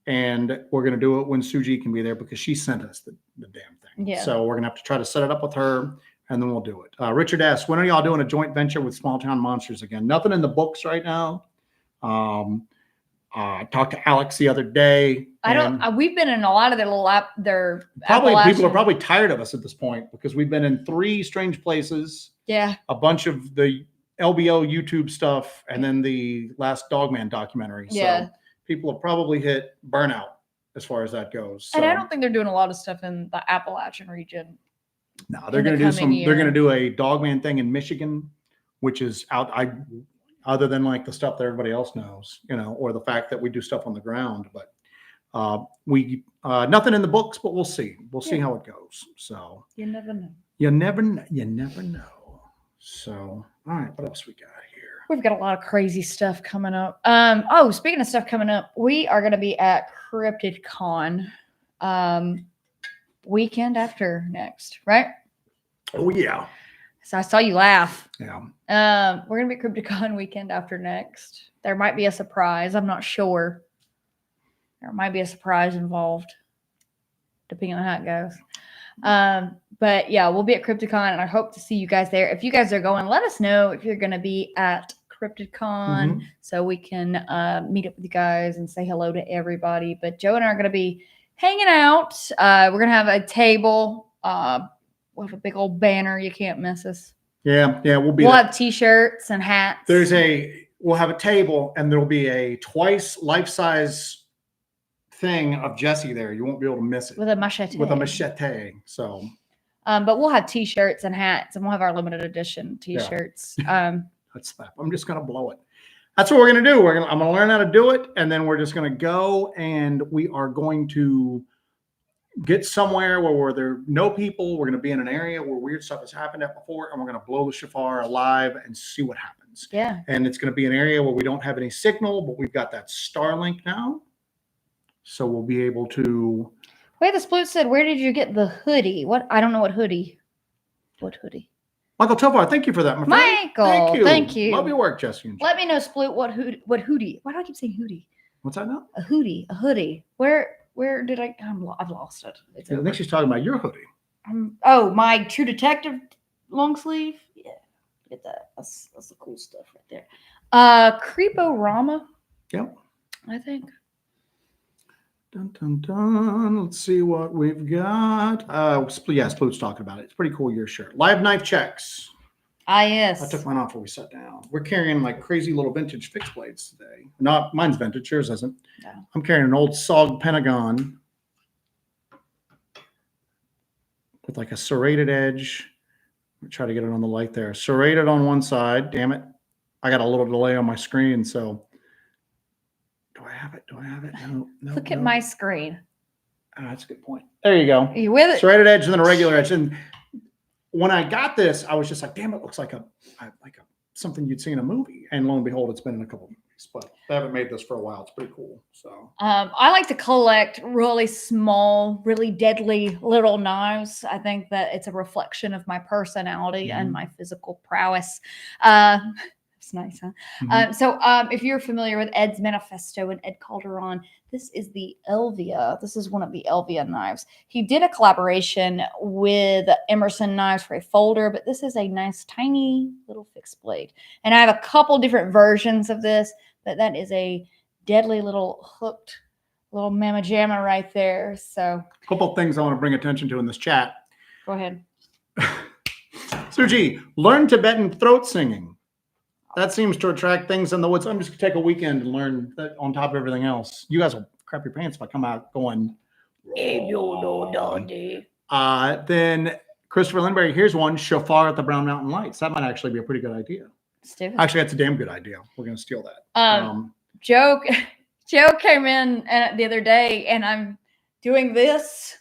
And we're going to do it when Suji can be there because she sent us the damn thing. Yeah. So we're going to have to try to set it up with her and then we'll do it. Richard asks, when are y'all doing a joint venture with Small Town Monsters again? Nothing in the books right now. I talked to Alex the other day. We've been in a lot of their little probably people are probably tired of us at this point because we've been in 3 strange places. Yeah. A bunch of the LBO YouTube stuff and then the last Dogman documentary. Yeah. So people have probably hit burnout as far as that goes. So, and I don't think they're doing a lot of stuff in the Appalachian region. No, they're going to do they're going to do a Dogman thing in Michigan, which is out. Other than like the stuff that everybody else knows, or the fact that we do stuff on the ground, but we nothing in the books, but we'll see. We'll see how it goes. So you never know. You never know. So, all right, what else we got here? We've got a lot of crazy stuff coming up. Speaking of stuff coming up, we are going to be at CryptidCon weekend after next, right? Oh yeah. So I saw you laugh. Yeah. We're going to be at CryptidCon weekend after next. There might be a surprise. I'm not sure. There might be a surprise involved, depending on how it goes. But yeah, we'll be at CryptidCon, and I hope to see you guys there. If you guys are going, let us know if you're going to be at CryptidCon so we can meet up with you guys and say hello to everybody. But Joe and I are going to be hanging out. We're going to have a table. We'll have a big old banner. You can't miss us. Yeah. We'll have t-shirts and hats. We'll have a table, and there'll be a twice life-size thing of Jesse there. You won't be able to miss it. With a machete. So but we'll have t-shirts and hats, and we'll have our limited edition t-shirts. That's that. I'm just gonna blow it. That's what we're gonna do. I'm gonna learn how to do it, and then we're just gonna go, and we are going to get somewhere where there are no people. We're gonna be in an area where weird stuff has happened at before, and we're gonna blow the shofar alive and see what happens. Yeah. And it's gonna be an area where we don't have any signal, but we've got that Starlink now. So we'll be able to. Wait, the Sploot said, where did you get the hoodie? What? I don't know what hoodie. What hoodie? Michael Tovar, thank you for that, my friend. Michael, thank you. Love your work, Jesse. Let me know, Sploot, what hoodie? Why do I keep saying hoodie? What's that now? A hoodie. Where did I've lost it. I think she's talking about your hoodie. My True Detective long sleeve. Yeah, get that. That's the cool stuff right there. Creeporama. Yep. I think. Dun, dun, dun. Let's see what we've got. Sploot's talking about it. It's pretty cool, your shirt. Live knife checks. Yes. I took mine off before we sat down. We're carrying like crazy little vintage fixed blades today. Not mine's vintage, yours isn't. No. I'm carrying an old SOG Pentagon with like a serrated edge. I'll try to get it on the light there. Serrated on one side. Damn it. I got a little delay on my screen, so. Do I have it? No. Look at my screen. That's a good point. There you go. Are you with it? Serrated edge and then a regular edge. And when I got this, I was just like, damn, it looks like something you'd see in a movie. And lo and behold, it's been in a couple of movies. But I haven't made this for a while. It's pretty cool. So I like to collect really small, really deadly little knives. I think that it's a reflection of my personality and my physical prowess. It's nice, huh? Mhm. So if you're familiar with Ed's Manifesto and Ed Calderon, this is the Elvia. This is one of the Elvia knives. He did a collaboration with Emerson Knives for a folder, but this is a nice tiny little fixed blade. And I have a couple different versions of this, but that is a deadly little hooked little mamma jamma right there. So A couple of things I want to bring attention to in this chat. go ahead. Suji, learn Tibetan throat singing. That seems to attract things in the woods. I'm just going to take a weekend and learn that on top of everything else. You guys will crap your pants if I come out going. Then Christopher Lindbergh, here's one, shofar at the Brown Mountain Lights. That might actually be a pretty good idea. Actually, that's a damn good idea. We're going to steal that. Joe came in the other day and I'm doing this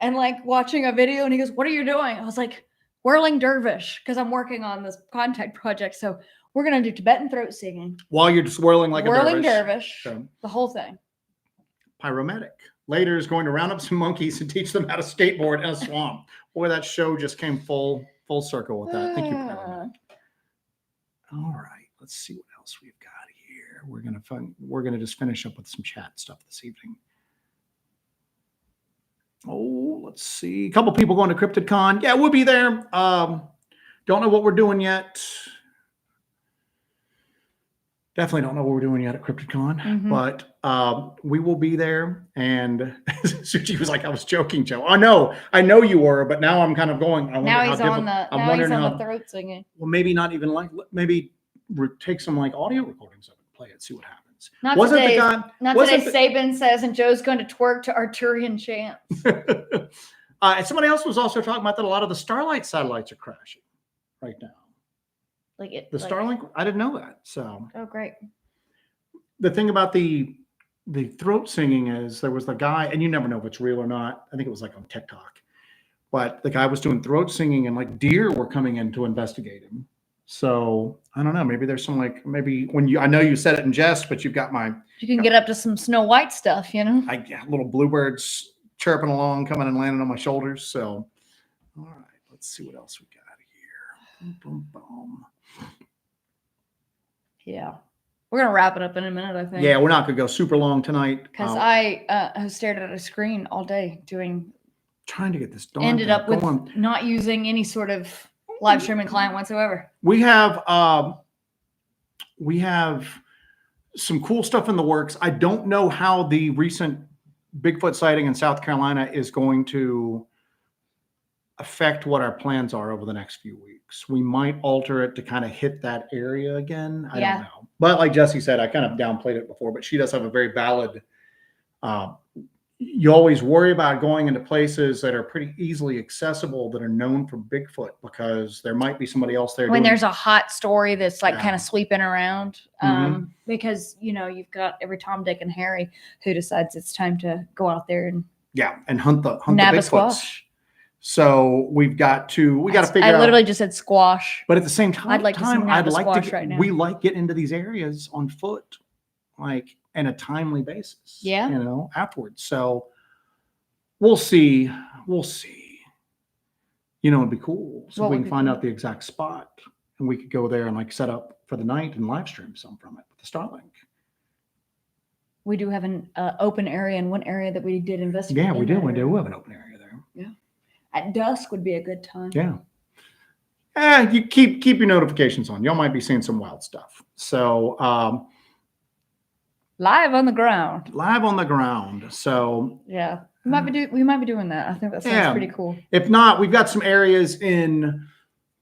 and like watching a video and he goes, "What are you doing?" I was like, "Whirling dervish," because I'm working on this contact project. So we're going to do Tibetan throat singing. While you're just whirling like a dervish. Whirling dervish. So, the whole thing. Pyromatic. Later is going to round up some monkeys and teach them how to skateboard in a swamp. Boy, that show just came full circle with that. Thank you, Pyromatic. All right. Let's see what else we've got here. We're gonna just finish up with some chat stuff this evening. Oh, let's see. A couple people going to CryptidCon. Yeah, we'll be there. Don't know what we're doing yet. Definitely don't know what we're doing yet at CryptidCon, but we will be there. And Suji was like, "I was joking, Joe." I know you were, but now I'm kind of going. Now he's on the throat singing. Well, maybe not even like maybe take some like audio recordings of it, play it, see what happens. Not today. Saban says, and Joe's going to twerk to Arturian chants. And somebody else was also talking about that a lot of the Starlight satellites are crashing right now. Starlink, I didn't know that. So great. The thing about the throat singing is there was the guy, and you never know if it's real or not. I think it was like on TikTok, but the guy was doing throat singing, and like deer were coming in to investigate him. So I don't know. Maybe there's some I know you said it in jest, but you can get up to some Snow White stuff, little bluebirds chirping along, coming and landing on my shoulders. So all right, let's see what else we got here. Boom, boom. Yeah. We're going to wrap it up in a minute, I think. Yeah, we're not going to go super long tonight. Because I have stared at a screen all day trying to get this done. Ended up with not using any sort of live streaming client whatsoever. We have some cool stuff in the works. I don't know how the recent Bigfoot sighting in South Carolina is going to affect what our plans are over the next few weeks. We might alter it to kind of hit that area again. I don't know. But like Jesse said, I kind of downplayed it before, but she does have a very valid, you always worry about going into places that are pretty easily accessible that are known for Bigfoot because there might be somebody else there. When there's a hot story that's kind of sweeping around, because, you've got every Tom, Dick, and Harry who decides it's time to go out there and hunt the Bigfoots. So we got to figure out. I literally just said squash. But at the same time, I'd like to right now. We get into these areas on foot, in a timely basis. Yeah. Afterwards. So we'll see. It'd be cool. So we can find out the exact spot and we could go there and set up for the night and live stream some from it with the Starlink. We do have an open area in one area that we did investigate. Yeah, we do. We do have an open area there. Yeah. At dusk would be a good time. Yeah. You keep your notifications on. Y'all might be seeing some wild stuff. So live on the ground. So yeah, we might be doing that. I think that sounds pretty cool. If not, we've got some areas in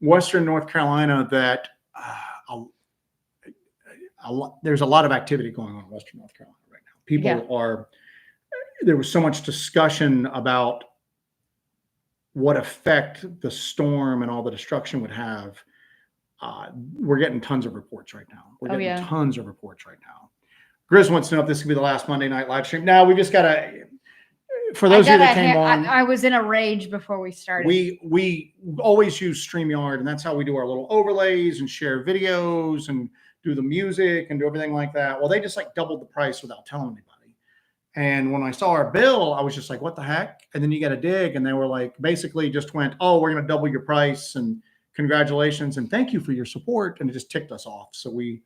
Western North Carolina that there's a lot of activity going on in Western North Carolina right now. People there was so much discussion about what effect the storm and all the destruction would have. We're getting tons of reports right now. Grizz wants to know if this could be the last Monday night live stream. Now we just got to, for those of you that came on. I was in a rage before we started. We always use StreamYard, and that's how we do our little overlays and share videos and do the music and do everything like that. Well, they just doubled the price without telling anybody. And when I saw our bill, I was just like, what the heck? And then you got to dig. And they were basically just went, oh, we're going to double your price and congratulations and thank you for your support. And it just ticked us off. So we,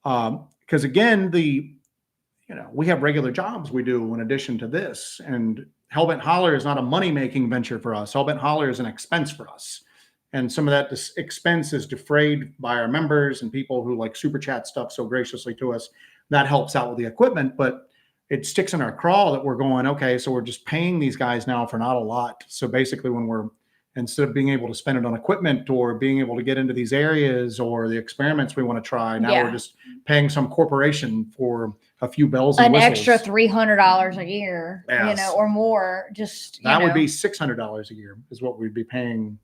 because again, we have regular jobs we do in addition to this, and Hellbent Holler is not a money-making venture for us. Hellbent Holler is an expense for us. And some of that expense is defrayed by our members and people who like super chat stuff so graciously to us. That helps out with the equipment, but it sticks in our craw that we're going, okay, so we're just paying these guys now for not a lot. So basically instead of being able to spend it on equipment or being able to get into these areas or the experiments we want to try, now we're just paying some corporation for a few bells and whistles. An extra $300 a year, or more. Just that would be $600 a year is what we'd be paying.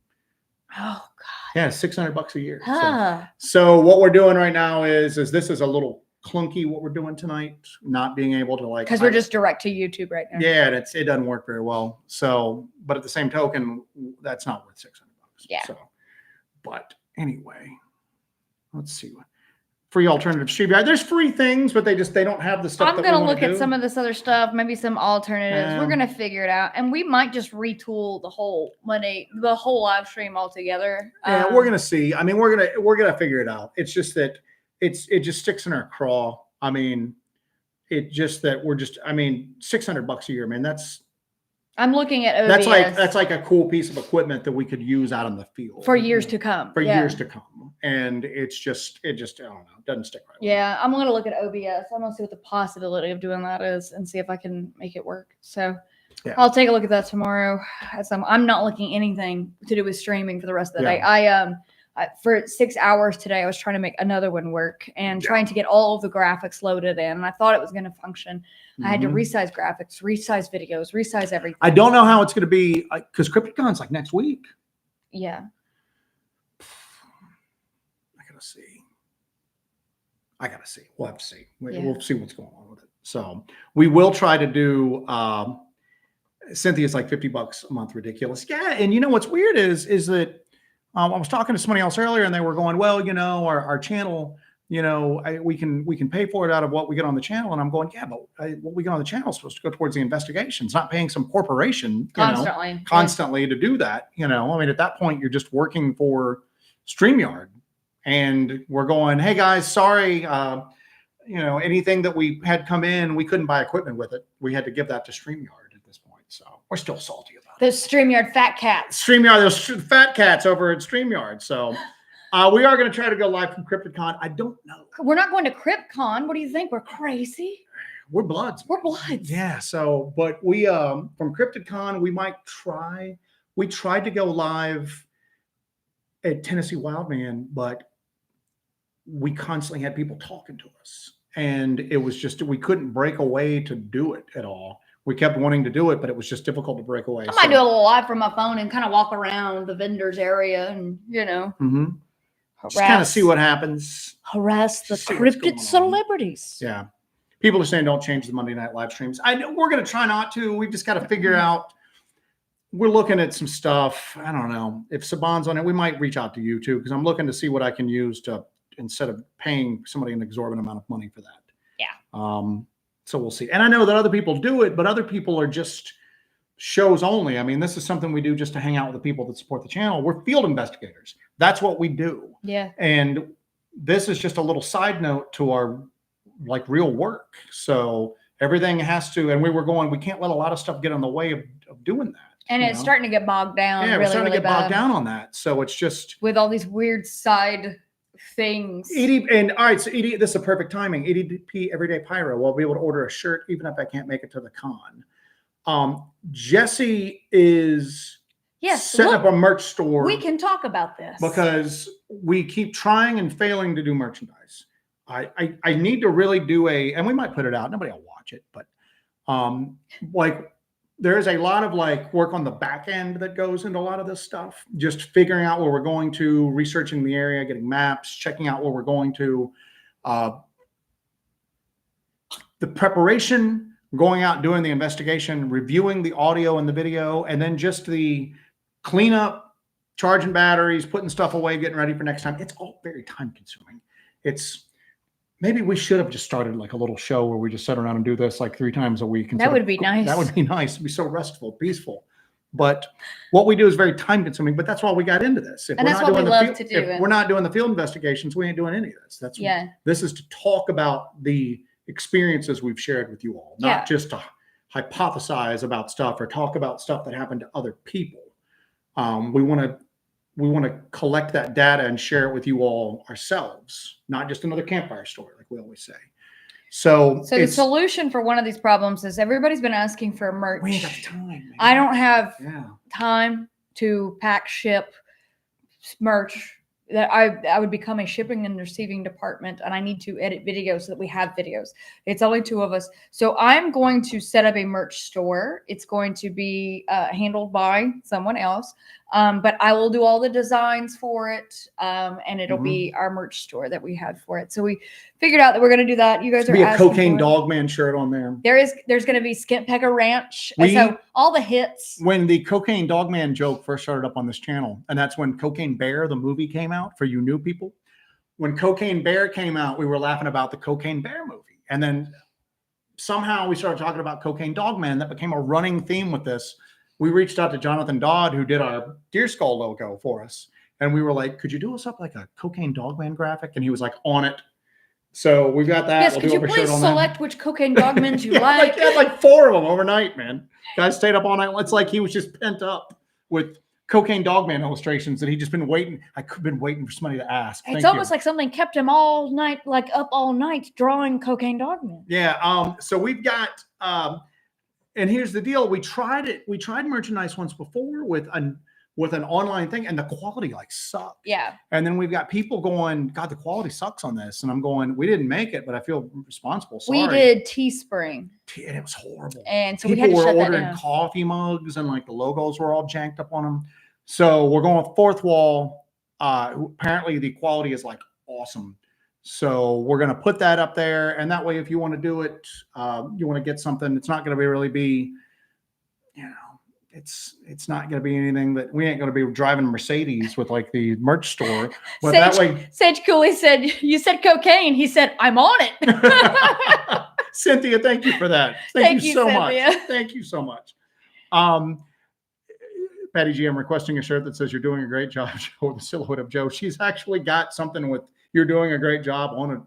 Oh God. Yeah, $600 a year. So what we're doing right now is this is a little clunky what we're doing tonight, not being able to like, because we're just direct to YouTube right now. Yeah, it doesn't work very well. So, but at the same token, that's not worth $600. Yeah. So, but anyway, let's see. Free alternative StreamYard. There's free things, but they don't have the stuff. I'm gonna look at some of this other stuff, maybe some alternatives. We're gonna figure it out, and we might just retool the whole live stream altogether. Yeah, we're gonna see. I mean, we're gonna figure it out. It's just that it just sticks in our craw. I mean, $600 a year, man. I'm looking at OBS. That's like a cool piece of equipment that we could use out in the field for years to come. Years to come. And it just I don't know, it doesn't stick right. Yeah, I'm gonna look at OBS. I'm gonna see what the possibility of doing that is and see if I can make it work. So I'll take a look at that tomorrow. I'm not looking anything to do with streaming for the rest of the day. For 6 hours today, I was trying to make another one work and trying to get all of the graphics loaded in. And I thought it was going to function. I had to resize graphics, resize videos, resize everything. I don't know how it's going to be because CryptiCon's like next week. Yeah. I gotta see. We'll have to see. We'll see what's going on with it. So we will try to do. Cynthia's like $50 a month, ridiculous. Yeah, and you know what's weird is that. I was talking to somebody else earlier, and they were going, "Well, our channel, we can pay for it out of what we get on the channel." And I'm going, "Yeah, but what we get on the channel is supposed to go towards the investigations, not paying some corporation constantly to do that." I mean, at that point, you're just working for StreamYard, and we're going, "Hey guys, sorry, anything that we had come in, we couldn't buy equipment with it. We had to give that to StreamYard at this point." So we're still salty about it. Those StreamYard fat cats. Those fat cats over at StreamYard. So we are going to try to go live from CryptiCon. I don't know. We're not going to CryptCon. What do you think? We're crazy. We're bloods. We're bloods. Yeah. So, but we from CryptiCon, we might try. We tried to go live at Tennessee Wildman, but we constantly had people talking to us, and it was just we couldn't break away to do it at all. We kept wanting to do it, but it was just difficult to break away. I might do a little live from my phone and kind of walk around the vendors area and, just kind of see what happens. Harass the cryptid celebrities. Yeah. People are saying don't change the Monday night live streams. We're going to try not to. We've just got to figure out. We're looking at some stuff. I don't know. If Saban's on it, we might reach out to you too, because I'm looking to see what I can use instead of paying somebody an exorbitant amount of money for that. Yeah. So we'll see. And I know that other people do it, but other people are just shows only. I mean, this is something we do just to hang out with the people that support the channel. We're field investigators. That's what we do. Yeah. And this is just a little side note to our real work. So everything has to, and we can't let a lot of stuff get in the way of doing that. And it's starting to get bogged down. Yeah, we're starting to get bogged down on that. So it's just with all these weird side things. All right, so this is a perfect timing. EDP Everyday Pyro. We'll be able to order a shirt even if I can't make it to the con. Jesse is setting up a merch store. We can talk about this because we keep trying and failing to do merchandise. I need to really do and we might put it out. Nobody will watch it, but there's a lot of work on the back end that goes into a lot of this stuff. Just figuring out where we're going to, researching the area, getting maps, checking out where we're going to. The preparation, going out, doing the investigation, reviewing the audio and the video, and then just the cleanup, charging batteries, putting stuff away, getting ready for next time. It's all very time consuming. Maybe we should have just started a little show where we just sit around and do this 3 times a week. That would be nice. That would be nice. It'd be so restful, peaceful. But what we do is very time consuming, but that's why we got into this. And that's what we love to do. If we're not doing the field investigations, we ain't doing any of this. This is to talk about the experiences we've shared with you all, not just to hypothesize about stuff or talk about stuff that happened to other people. We want to collect that data and share it with you all ourselves, not just another campfire story, like we always say. So the solution for one of these problems is everybody's been asking for merch. We ain't got the time, man. I don't have time to pack, ship merch. That I would become a shipping and receiving department, and I need to edit videos so that we have videos. It's only 2 of us. So I'm going to set up a merch store. It's going to be handled by someone else. But I will do all the designs for it. And it'll be our merch store that we had for it. So we figured out that we're going to do that. You guys are asking a cocaine Dogman shirt on there. There's going to be Skint Pecker Ranch. So all the hits. When the cocaine Dogman joke first started up on this channel, and that's when Cocaine Bear, the movie, came out for you new people. When Cocaine Bear came out, we were laughing about the Cocaine Bear movie. And then somehow we started talking about Cocaine Dogman. That became a running theme with this. We reached out to Jonathan Dodd, who did our deer skull logo for us. And we were like, could you do us up like a Cocaine Dogman graphic? And he was like, on it. So we've got that. Yes, could you please select which Cocaine Dogmans you like? He had like 4 of them overnight, man. Guys stayed up all night. It's like he was just pent up with Cocaine Dogman illustrations that he just been waiting. I've been waiting for somebody to ask. It's almost like something kept him all night, like up all night drawing Cocaine Dogman. Yeah. So we've got, and here's the deal. We tried it. We tried merchandise once before with an online thing, and the quality like sucked. Yeah. And then we've got people going, God, the quality sucks on this. And I'm going, we didn't make it, but I feel responsible. Sorry. We did Teespring. And it was horrible. And so people we had to were shut that ordering down. coffee mugs, and like the logos were all janked up on them. So we're going with Fourth Wall. Apparently the quality is like awesome. So we're going to put that up there. And that way, if you want to do it, you want to get something, it's not going to really be, it's not going to be anything that we ain't going to be driving Mercedes with like the merch store. But that way, Sage Cooley said, you said cocaine. He said, I'm on it. Cynthia, thank you for that. Thank you so Cynthia. much. Thank you so much. Patty G, I'm requesting a shirt that says you're doing a great job, Joe, with the silhouette of Joe. She's actually got something with you're doing a great job on it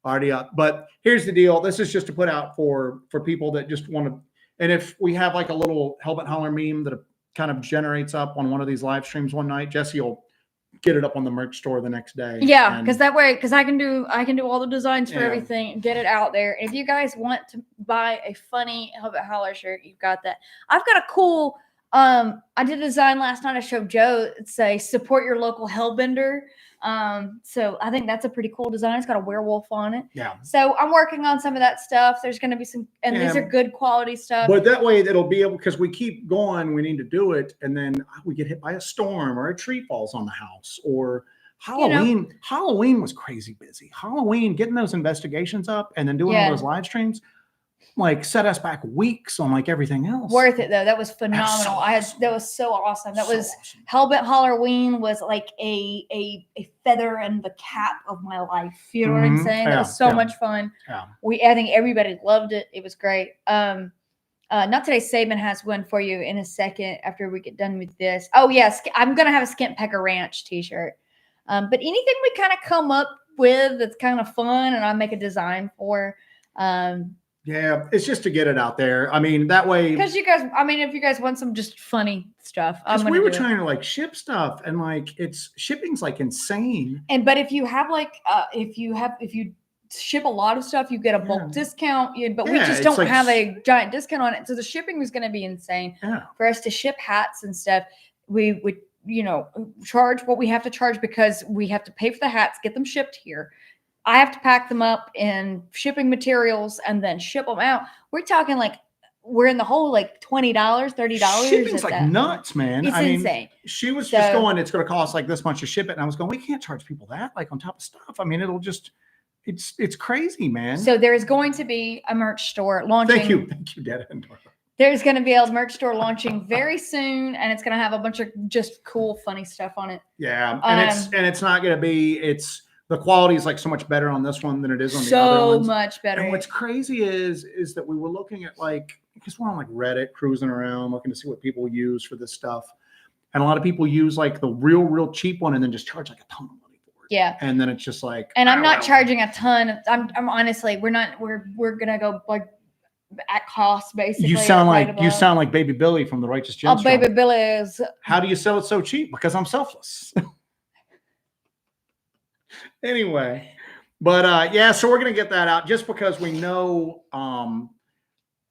already up. But here's the deal. This is just to put out for people that just want to. And if we have like a little Helmet Holler meme that kind of generates up on one of these live streams one night, Jesse will get it up on the merch store the next day. Yeah, because that way, because I can do all the designs for everything and get it out there. If you guys want to buy a funny Helmet Holler shirt, you've got that. I've got a cool. I did a design last night. I showed Joe. It's a support your local hellbender. So I think that's a pretty cool design. It's got a werewolf on it. Yeah. So I'm working on some of that stuff. There's going to be some, and these are good quality stuff. But that way it'll be able, because we keep going, we need to do it. And then we get hit by a storm or a tree falls on the house or Halloween. Halloween was crazy busy. Halloween, getting those investigations up and then doing all those live streams, like set us back weeks on like everything else. Worth it though. That was phenomenal. That was so awesome. That was awesome. Hellbent Halloween was like a feather in the cap of my life. You know what I'm saying? That was so much fun. Yeah. I think everybody loved it. It was great. Not today. Saban has one for you in a second after we get done with this. Oh yes, I'm gonna have a Skint Pecker Ranch t-shirt. But anything we kind of come up with that's kind of fun and I make a design for. Yeah, it's just to get it out there. I mean, that way. Because you guys, I mean, if you guys want some just funny stuff, because we were trying to like ship stuff, and like shipping's like insane. But if you have like, if you ship a lot of stuff, you get a bulk discount. But we just don't have a giant discount on it, so the shipping was going to be insane. Yeah. For us to ship hats and stuff, we would, charge what we have to charge because we have to pay for the hats, get them shipped here. I have to pack them up in shipping materials and then ship them out. We're talking like we're in the hole like $20, $30. Shipping's like nuts, man. It's insane. She was just going, it's going to cost like this much to ship it. And I was going, we can't charge people that like on top of stuff. I mean, it'll just, it's crazy, man. So there is going to be a merch store launching. Thank you, Dad. There's going to be a merch store launching very soon, and it's going to have a bunch of just cool, funny stuff on it. Yeah, and it's not going to be. The quality is like so much better on this one than it is on the other ones. So much better. And what's crazy is that we were looking at like because we're on like Reddit cruising around looking to see what people use for this stuff. And a lot of people use like the real cheap one and then just charge like a ton of money for it. Yeah. And then it's just like, and I'm not charging a ton. I'm honestly, we're going to go like at cost basically. You sound like Baby Billy from the Righteous Gemstones. Oh, Baby Billy is. How do you sell it so cheap? Because I'm selfless. Anyway, but yeah, so we're going to get that out just because we know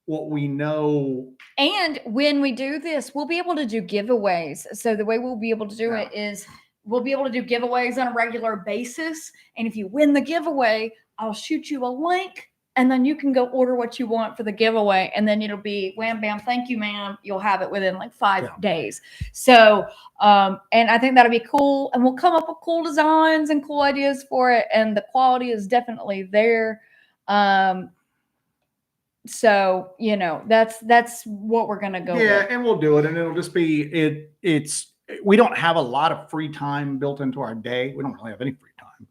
what we know. And when we do this, we'll be able to do giveaways. So the way we'll be able to do it is we'll be able to do giveaways on a regular basis. And if you win the giveaway, I'll shoot you a link and then you can go order what you want for the giveaway. And then it'll be wham, bam, thank you, ma'am. You'll have it within like 5 days. So, and I think that'll be cool. And we'll come up with cool designs and cool ideas for it. And the quality is definitely there. So, you know, that's what we're going to go with. And we'll do it. And it'll just be, we don't have a lot of free time built into our day. We don't really have any free time.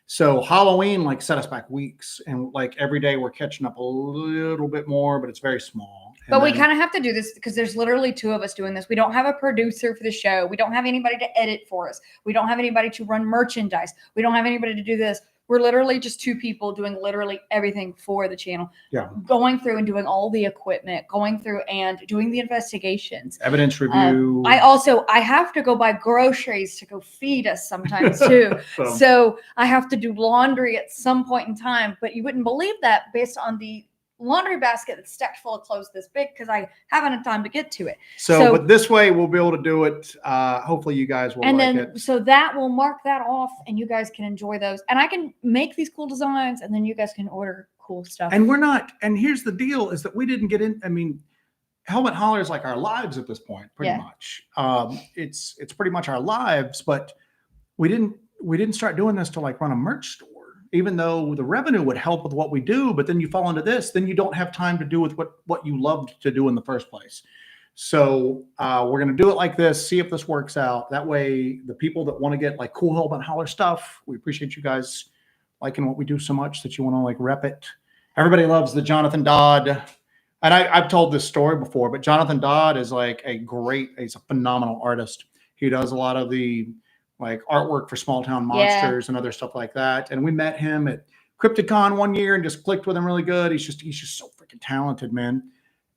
So Halloween like set us back weeks, and like every day we're catching up a little bit more, but it's very small. But we kind of have to do this because there's literally 2 of us doing this. We don't have a producer for the show. We don't have anybody to edit for us. We don't have anybody to run merchandise. We don't have anybody to do this. We're literally just 2 people doing literally everything for the channel. Yeah. Going through and doing all the equipment, going through and doing the investigations. Evidence review. I have to go buy groceries to go feed us sometimes too. So I have to do laundry at some point in time, but you wouldn't believe that based on the laundry basket that's stacked full of clothes this big because I haven't had time to get to it. So but this way we'll be able to do it. Hopefully you guys will like it. So that will mark that off and you guys can enjoy those. And I can make these cool designs and then you guys can order cool stuff. And and here's the deal is that we didn't get in. I mean, Helmet Holler is like our lives at this point, pretty much. It's pretty much our lives, but we didn't start doing this to like run a merch store. Even though the revenue would help with what we do, but then you fall into this, then you don't have time to do with what you loved to do in the first place. So we're going to do it like this, see if this works out. That way, the people that want to get like cool Helmet Holler stuff, we appreciate you guys liking what we do so much that you want to like rep it. Everybody loves the Jonathan Dodd. And I've told this story before, but Jonathan Dodd is like he's a phenomenal artist. He does a lot of the like artwork for Small Town Monsters and other stuff like that. And we met him at CryptiCon one year and just clicked with him really good. He's just so freaking talented, man.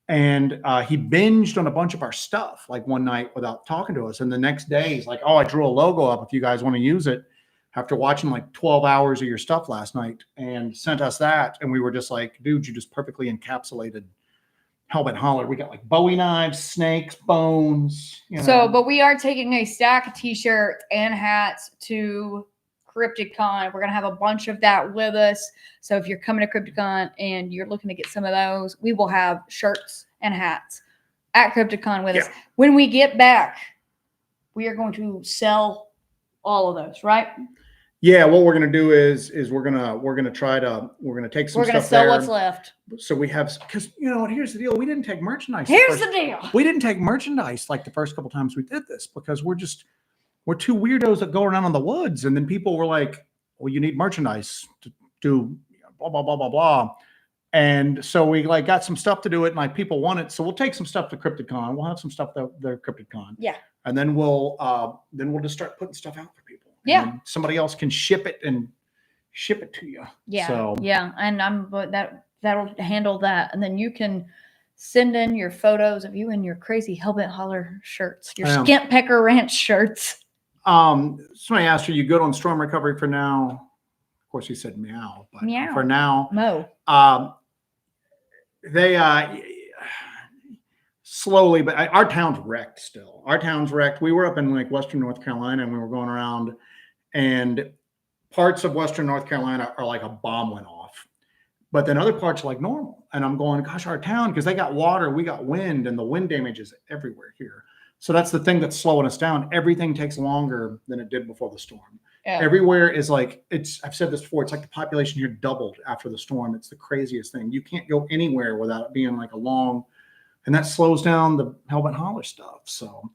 And he binged on a bunch of our stuff like one night without talking to us. And the next day he's like, oh, I drew a logo up if you guys want to use it after watching like 12 hours of your stuff last night, and sent us that. And we were just like, dude, you just perfectly encapsulated Helmet Holler. We got like Bowie knives, snakes, bones. But we are taking a stack of t-shirts and hats to CryptiCon. We're going to have a bunch of that with us. So if you're coming to CryptiCon and you're looking to get some of those, we will have shirts and hats at CryptiCon with us. When we get back, we are going to sell all of those, right? Yeah, what we're gonna do is we're gonna take some stuff. We're gonna sell what's left. So we have, because you know what? Here's the deal: we didn't take merchandise. Here's the deal: we didn't take merchandise like the first couple times we did this because we're 2 weirdos that go around in the woods, and then people were like, "Well, you need merchandise to do blah blah blah blah blah," and so we like got some stuff to do it, and like people want it, so we'll take some stuff to CryptiCon. We'll have some stuff there at CryptiCon. Yeah, and then we'll just start putting stuff out for people. Yeah. Somebody else can ship it to you. Yeah. So that'll handle that. And then you can send in your photos of you in your crazy Helmet Holler shirts, your Skint Pecker Ranch shirts. Somebody asked, are you good on storm recovery for now? Of course, he said meow, but meow. For now, Mo. They slowly, but our town's wrecked still. Our town's wrecked. We were up in like Western North Carolina and we were going around, and parts of Western North Carolina are like a bomb went off, but then other parts are like normal. And I'm going, gosh, our town, because they got water, we got wind, and the wind damage is everywhere here. So that's the thing that's slowing us down. Everything takes longer than it did before the storm. Yeah. Everywhere is like, I've said this before, it's like the population here doubled after the storm. It's the craziest thing. You can't go anywhere without it being like a long, and that slows down the Helmet Holler stuff. So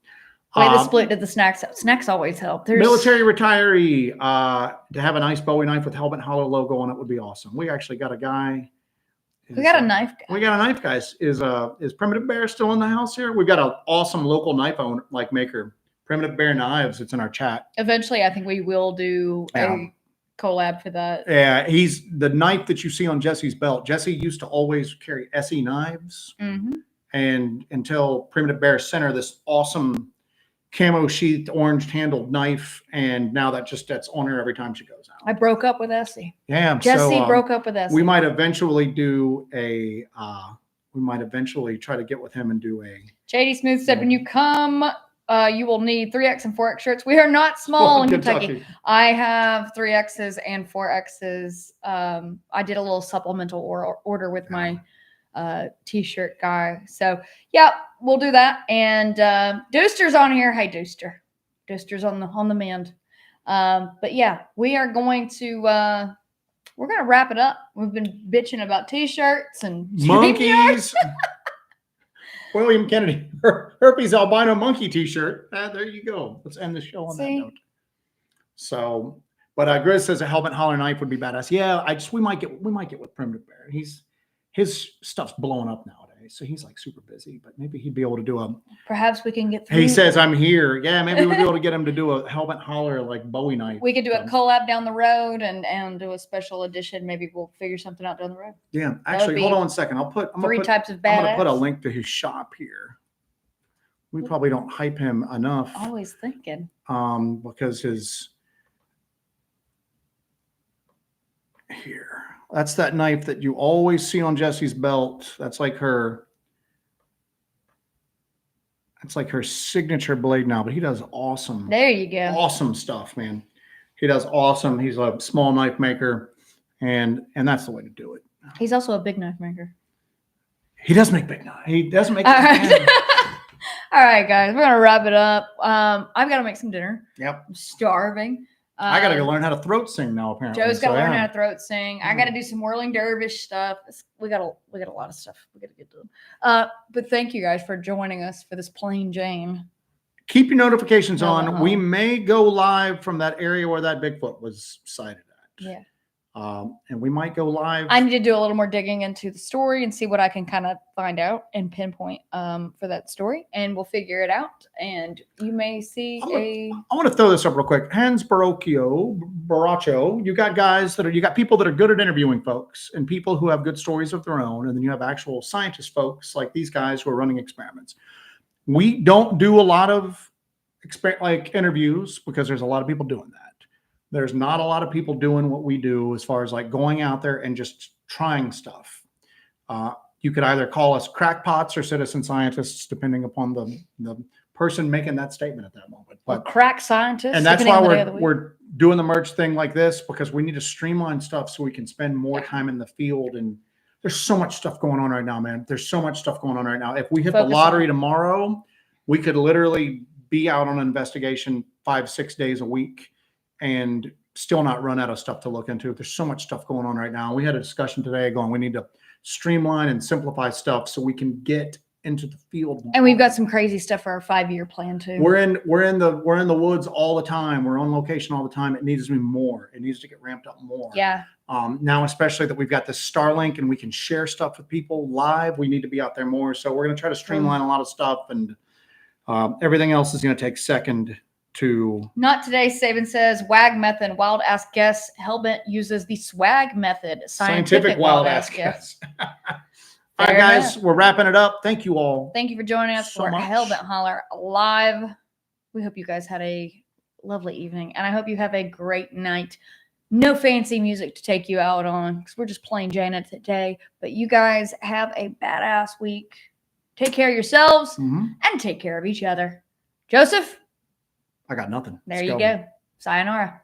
way to split to the snacks. Snacks always help. Military retiree, to have a nice Bowie knife with Helmet Holler logo on it would be awesome. We actually got a guy We got a knife guy. We got a knife, guys. Is Primitive Bear still in the house here? We've got an awesome local knife owner, maker, Primitive Bear Knives. It's in our chat. Eventually, I think we will do a collab for that. Yeah, he's the knife that you see on Jesse's belt. Jesse used to always carry SE knives, and until Primitive Bear sent her this awesome camo sheathed orange handled knife, and now that's on her every time she goes out. I broke up with Essie. Yeah, Jesse broke up with Essie. We might eventually do a. We might eventually try to get with him and do a. JD Smooth said, when you come, you will need 3X and 4X shirts. We are not small in Kentucky. I have 3Xs and 4Xs. I did a little supplemental order with my t-shirt guy. So yeah, we'll do that. And Dooster's on here. Hey, Dooster. Dooster's on the mend. But yeah, we are going to we're gonna wrap it up. We've been bitching about t-shirts and monkeys. William Kennedy, herpes albino monkey t-shirt. There you go. Let's end the show on that note. So, but Grizz says a helmet holler knife would be badass. Yeah, we might get with Primitive Bear. His stuff's blowing up nowadays, so he's like super busy. But maybe he'd be able to do a. Perhaps we can get. He says I'm here. Yeah, maybe we'll be able to get him to do a helmet holler like Bowie knife. We could do a collab down the road and do a special edition. Maybe we'll figure something out down the road. Yeah, actually, hold on a second. I'm types of badass. I'm gonna put a link to his shop here. We probably don't hype him enough. Always thinking. Because here. That's that knife that you always see on Jesse's belt. That's like her signature blade now, but he does awesome. There you go. Awesome stuff, man. He does awesome. He's a small knife maker, and that's the way to do it. He's also a big knife maker. He does make big knives. He does make. All right, guys, we're gonna wrap it up. I've got to make some dinner. Yep. I'm starving. I got to go learn how to throat sing now. Apparently, Joe's got to learn how to throat sing. I got to do some whirling dervish stuff. We got a lot of stuff we got to get to. But thank you guys for joining us for this plain Jane. Keep your notifications on. We may go live from that area where that Bigfoot was sighted at. Yeah. And we might go live. I need to do a little more digging into the story and see what I can kind of find out and pinpoint for that story, and we'll figure it out. And you may see I want to throw this up real quick. Hans Baraccio, you got people that are good at interviewing folks and people who have good stories of their own, and then you have actual scientist folks like these guys who are running experiments. We don't do a lot of interviews because there's a lot of people doing that. There's not a lot of people doing what we do as far as like going out there and just trying stuff. You could either call us crackpots or citizen scientists, depending upon the person making that statement at that moment. But crack scientists, and that's why we're doing the merch thing like this, because we need to streamline stuff so we can spend more time in the field. And there's so much stuff going on right now, man. There's so much stuff going on right now. If we hit the lottery tomorrow, we could literally be out on an investigation 5-6 days a week and still not run out of stuff to look into. There's so much stuff going on right now. We had a discussion today going, we need to streamline and simplify stuff so we can get into the field more. And we've got some crazy stuff for our 5-year plan too. We're in the woods all the time. We're on location all the time. It needs to be more. It needs to get ramped up more. Yeah. Now, especially that we've got this Starlink and we can share stuff with people live, we need to be out there more. So we're going to try to streamline a lot of stuff, and everything else is going to take second to. Not today, Saban says, WAG method, wild ass guess. Hellbent uses the swag method, scientific wild ass guess. All right, guys, we're wrapping it up. Thank you all. Thank you for joining us for Hellbent Holler Live. We hope you guys had a lovely evening, and I hope you have a great night. No fancy music to take you out on, because we're just plain Jane today. But you guys have a badass week. Take care of yourselves and take care of each other. Joseph? I got nothing. There you go. Sayonara.